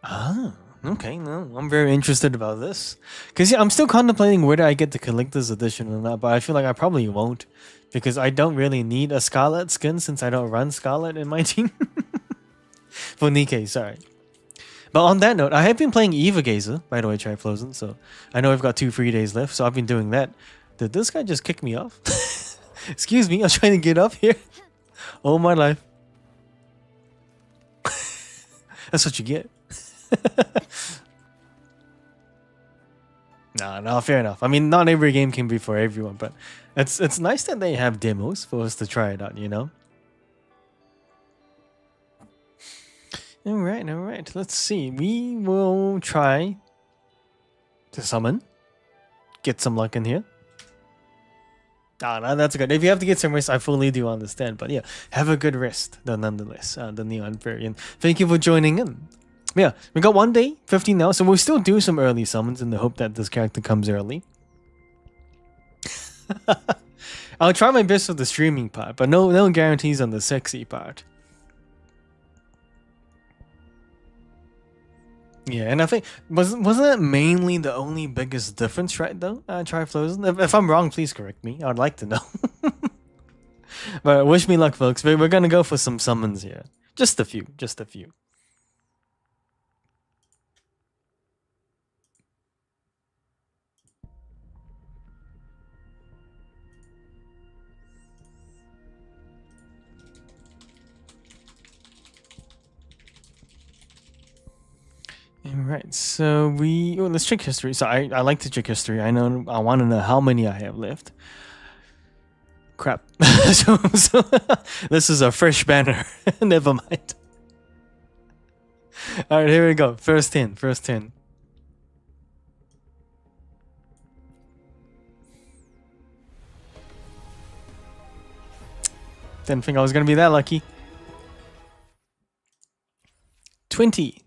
Ah, okay. No, I'm very interested about this because yeah, I'm still contemplating whether I get the collector's edition or not. But I feel like I probably won't because I don't really need a Scarlet skin since I don't run Scarlet in my team. For Nikkei, sorry. But on that note, I have been playing Eva Gazer, by the way, Triflosen, so I know I've got 2 free days left, so I've been doing that. Did this guy just kick me off? Excuse me, I was trying to get up here. All my life. That's what you get. No, fair enough. I mean, not every game can be for everyone, but it's nice that they have demos for us to try it out, you know? Alright. Let's see. We will try to summon. Get some luck in here. No, that's good. If you have to get some rest, I fully do understand. But yeah, have a good rest, though, nonetheless. The Neon Variant. Thank you for joining in. Yeah, we got 1 day, 15 now, so we'll still do some early summons in the hope that this character comes early. I'll try my best with the streaming part, but no guarantees on the sexy part. Yeah, and I think wasn't that mainly the only biggest difference, right? Though, Triflosen. If I'm wrong, please correct me. I'd like to know. But wish me luck, folks. We're gonna go for some summons here. Just a few. Alright, so let's check history. So I like to check history. I want to know how many I have left. Crap. so this is a fresh banner. Never mind. Alright, here we go. First 10. Didn't think I was gonna be that lucky. 20.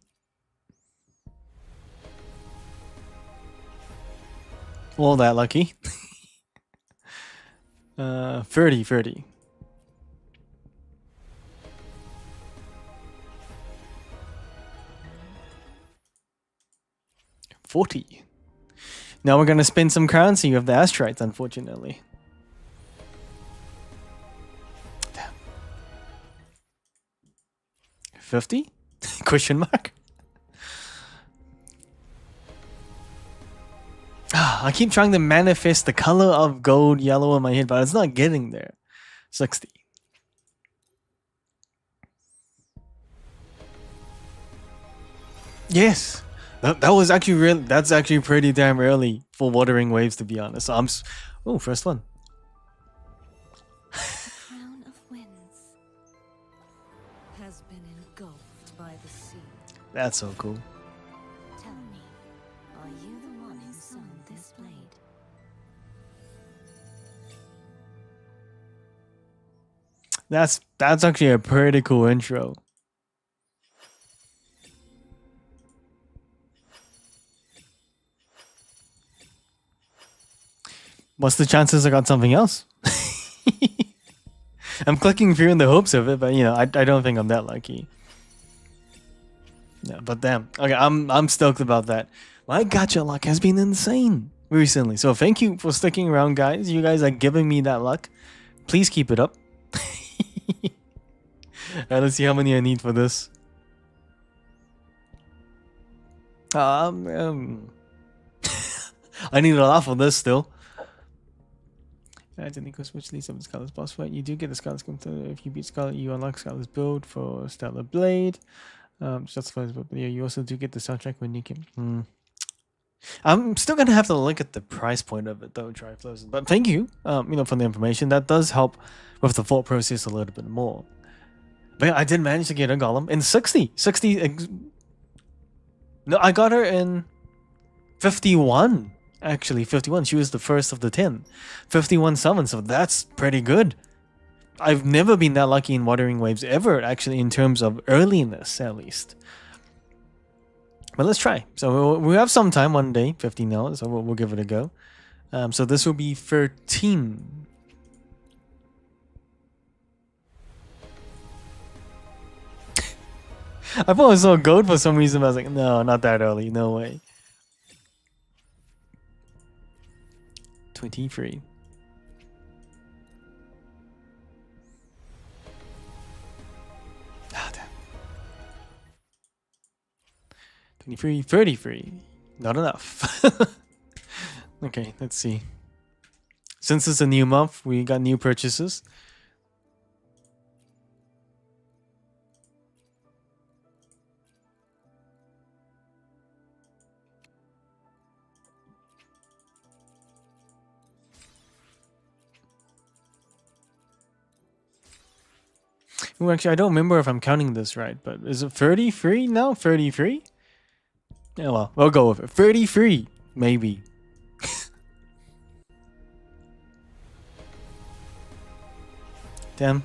All that lucky. 30. 40. Now we're gonna spend some currency with the asteroids, unfortunately. Damn. 50? Question mark? I keep trying to manifest the color of gold yellow in my head, but it's not getting there. 60. Yes. That was actually that's actually pretty damn early for Wuthering Waves, to be honest. Oh, first one. Crown of Winds has been engulfed by the sea. That's so cool. Tell me, are you the one who sung this blade? That's actually a pretty cool intro. What's the chances I got something else? I'm clicking through in the hopes of it, but you know, I don't think I'm that lucky. Yeah, but damn. Okay, I'm stoked about that. My gacha luck has been insane recently. So thank you for sticking around, guys. You guys are giving me that luck. Please keep it up. Alright, let's see how many I need for this. I need a lot for this still. Add Nico switch leads up the Scarlet's boss fight. You do get the Scarlet's Computer. If you beat Scarlet, you unlock Scarlet's build for Stellar Blade. Justifies, but yeah, you also do get the soundtrack when you can. I'm still gonna have to look at the price point of it though, Triflosen. But thank you, for the information. That does help with the thought process a little bit more. But yeah, I did manage to get a Golem in 60. No, I got her in 51. Actually, 51. She was the first of the 10. 51 summons, so that's pretty good. I've never been that lucky in Wuthering Waves ever, actually, in terms of earliness, at least. But let's try. So we have some time, 1 day, 15 hours, so we'll give it a go. So this will be 13. I thought I saw gold for some reason, but I was like, no, not that early, no way. 23. Ah, damn. 23, 33. Not enough. Okay, let's see. Since it's a new month, we got new purchases. Well, actually, I don't remember if I'm counting this right, but is it 33 now? 33? Yeah, well, we'll go with it. 33, maybe. Damn. I'm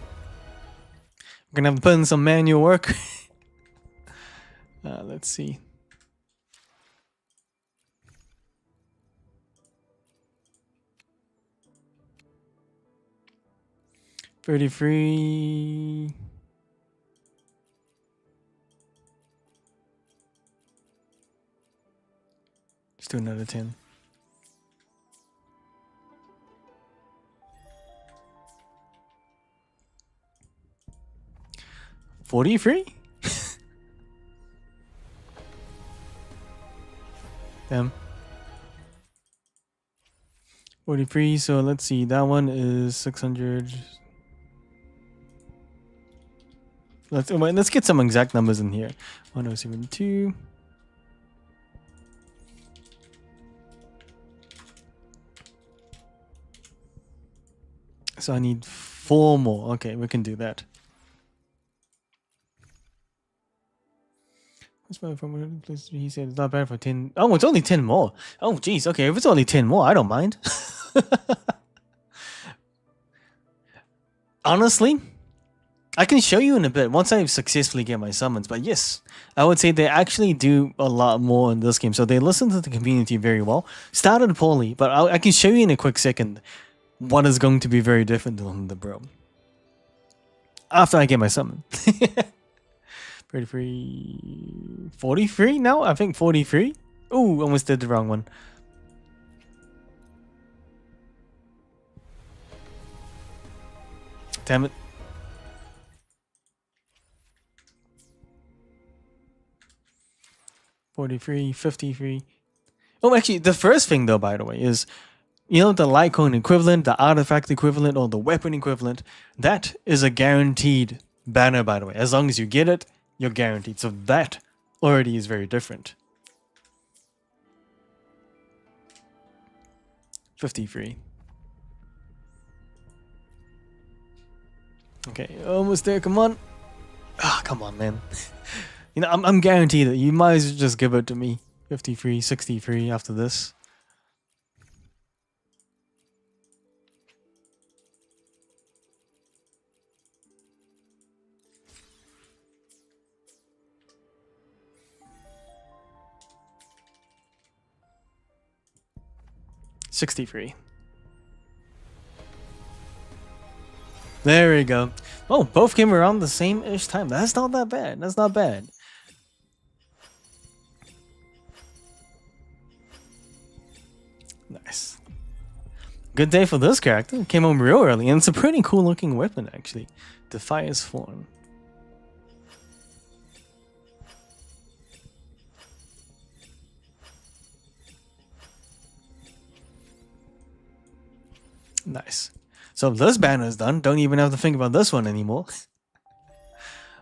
gonna have to put in some manual work. Let's see. $33. Let's do another 10. $43? Damn. 43, so let's see, that one is 600. Let's get some exact numbers in here. 1072. So I need 4 more. Okay, we can do that. He said it's not bad for 10. Oh, it's only 10 more. Oh, geez. Okay, if it's only 10 more, I don't mind. Honestly, I can show you in a bit once I successfully get my summons. But yes, I would say they actually do a lot more in this game. So they listen to the community very well. Started poorly, but I can show you in a quick second what is going to be very different than the bro. After I get my summon. 33, 43 now? I think 43. Ooh, almost did the wrong one. Damn it. $43, $53. Oh, actually, the first thing though, by the way, is you know the Litecoin equivalent, the artifact equivalent, or the weapon equivalent. That is a guaranteed banner, by the way. As long as you get it, you're guaranteed. So that already is very different. 53. Okay, almost there. Come on. Ah, come on, man. You know, I'm guaranteed that you might as well just give it to me. 53, 63 after this. $63. There we go. Oh, both came around the same-ish time. That's not that bad. That's not bad. Nice. Good day for this character. Came home real early, and it's a pretty cool-looking weapon, actually. Defiance Form. Nice. So this banner is done. Don't even have to think about this one anymore.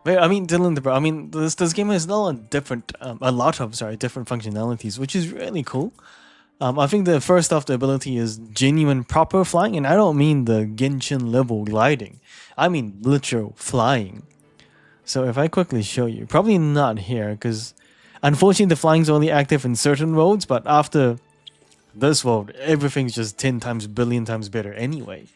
Wait, I mean, Dylan, bro. I mean, this game has a lot of different functionalities, which is really cool. I think the first off, the ability is genuine proper flying, and I don't mean the Genshin level gliding. I mean literal flying. So if I quickly show you, probably not here, because unfortunately the flying's only active in certain roads, but after this world, everything's just 10 times, billion times better anyway.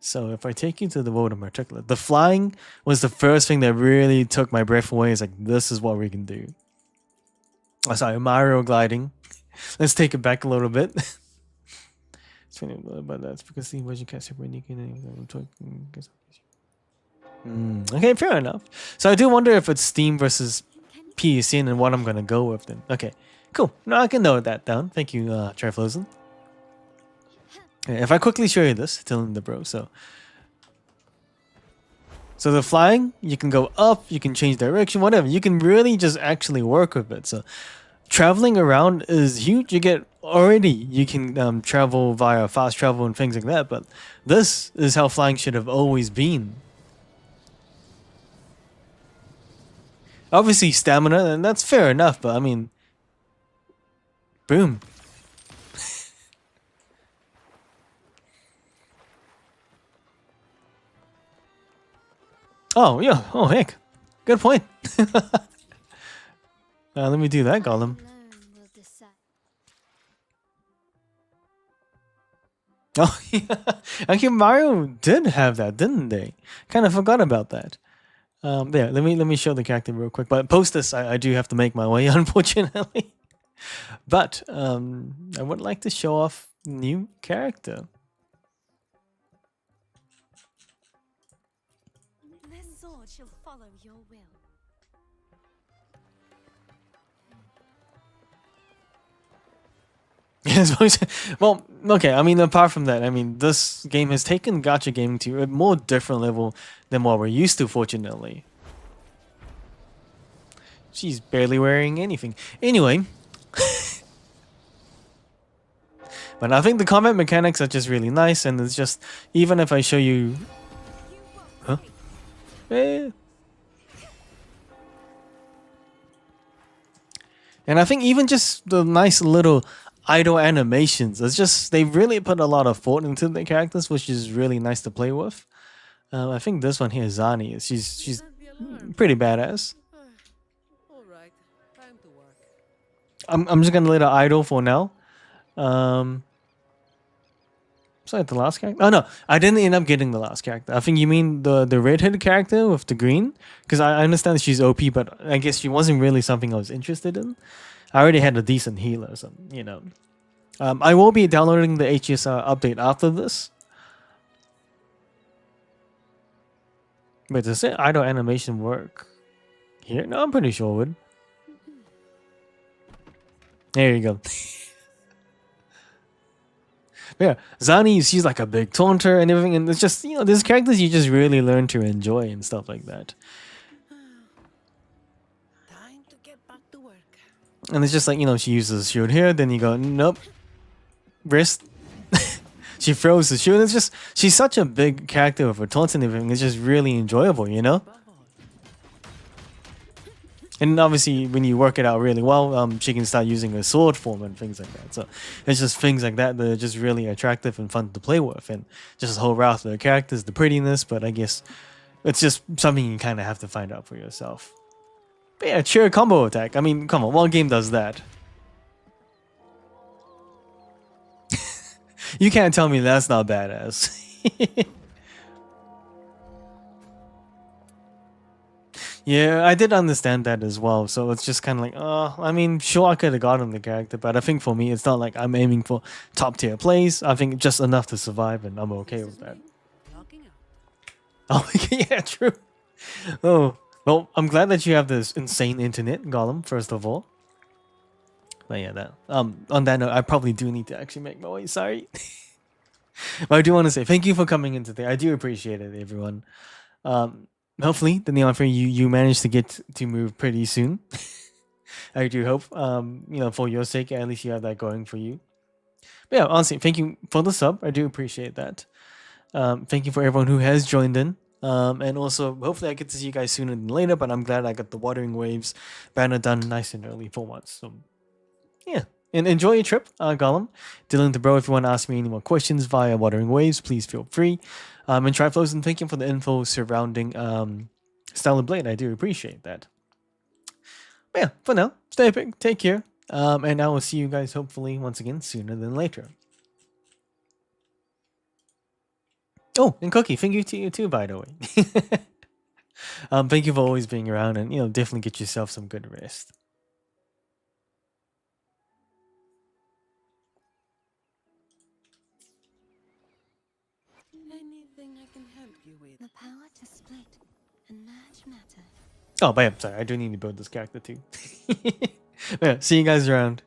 So if I take you to the world in particular, the flying was the first thing that really took my breath away. It's like, this is what we can do. Oh, sorry, Mario gliding. Let's take it back a little bit. But that's because the was you can't separate. Okay, fair enough. So I do wonder if it's Steam versus PSN and what I'm gonna go with then. Okay, cool. No, I can note that down. Thank you, Triflosen. Okay, if I quickly show you this, telling the bro. So the flying, you can go up, you can change direction, whatever. You can really just actually work with it. So traveling around is huge. You can travel via fast travel and things like that, but this is how flying should have always been. Obviously stamina, and that's fair enough, but I mean, boom. Oh yeah, oh heck, good point. Let me do that, Gollum. Oh yeah, actually Mario did have that, didn't they? Kind of forgot about that. There, let me show the character real quick. But post this, I do have to make my way, unfortunately. But I would like to show off new character. This sword shall follow your will. Well, okay. I mean, apart from that, I mean, this game has taken gacha gaming to a more different level than what we're used to. Fortunately, she's barely wearing anything. Anyway. But I think the combat mechanics are just really nice, and it's just, even if I show you... Huh? Eh. And I think even just the nice little idle animations, it's just, they really put a lot of thought into the characters, which is really nice to play with. I think this one here, Zani, she's pretty badass. Alright, time to work. I'm just gonna let her idle for now. Was that the last character? Oh no, I didn't end up getting the last character. I think you mean the redheaded character with the green, because I understand that she's OP, but I guess she wasn't really something I was interested in. I already had a decent healer, so you know. I will be downloading the HSR update after this. Wait, does it idle animation work here? No, I'm pretty sure it would. There you go. Yeah, Zani, she's like a big taunter and everything, and it's just, you know, there's characters you just really learn to enjoy and stuff like that. Time to get back to work. And it's just like, you know, she uses shield here, then you go, nope, wrist. She throws the shield. It's just, she's such a big character with her taunts and everything. It's just really enjoyable, you know? And obviously, when you work it out really well, she can start using her sword form and things like that. So it's just things like that that are just really attractive and fun to play with. And just the whole route of the characters, the prettiness, but I guess it's just something you kind of have to find out for yourself. But yeah, sheer combo attack. I mean, come on, what game does that? You can't tell me that's not badass. Yeah, I did understand that as well. So it's just kind of like, I mean, sure, I could have gotten the character, but I think for me, it's not like I'm aiming for top tier plays. I think just enough to survive, and I'm okay with that. Logging out. Oh, yeah, true. Oh, well, I'm glad that you have this insane internet, Gollum, first of all. But yeah, that on that note, I probably do need to actually make my way. Sorry. But I do want to say thank you for coming in today. I do appreciate it, everyone. Hopefully, the Neon Fairy, you managed to get to move pretty soon. I do hope, you know, for your sake, at least you have that going for you. But yeah, honestly, thank you for the sub. I do appreciate that. Thank you for everyone who has joined in. And also, hopefully I get to see you guys sooner than later, but I'm glad I got the Wuthering Waves banner done nice and early for once. So, yeah. And enjoy your trip, Gollum. Dylan the bro, if you want to ask me any more questions via Wuthering Waves, please feel free. And Triflows, and thank you for the info surrounding Stellar Blade. I do appreciate that. But yeah, for now, stay epic, take care, and I will see you guys hopefully once again sooner than later. Oh, and Cookie, thank you to you too, by the way. Thank you for always being around, and you know, definitely get yourself some good rest. Anything I can help you with? The power to split and merge matter. Oh, but yeah, sorry, I do need to build this character too. Yeah, see you guys around.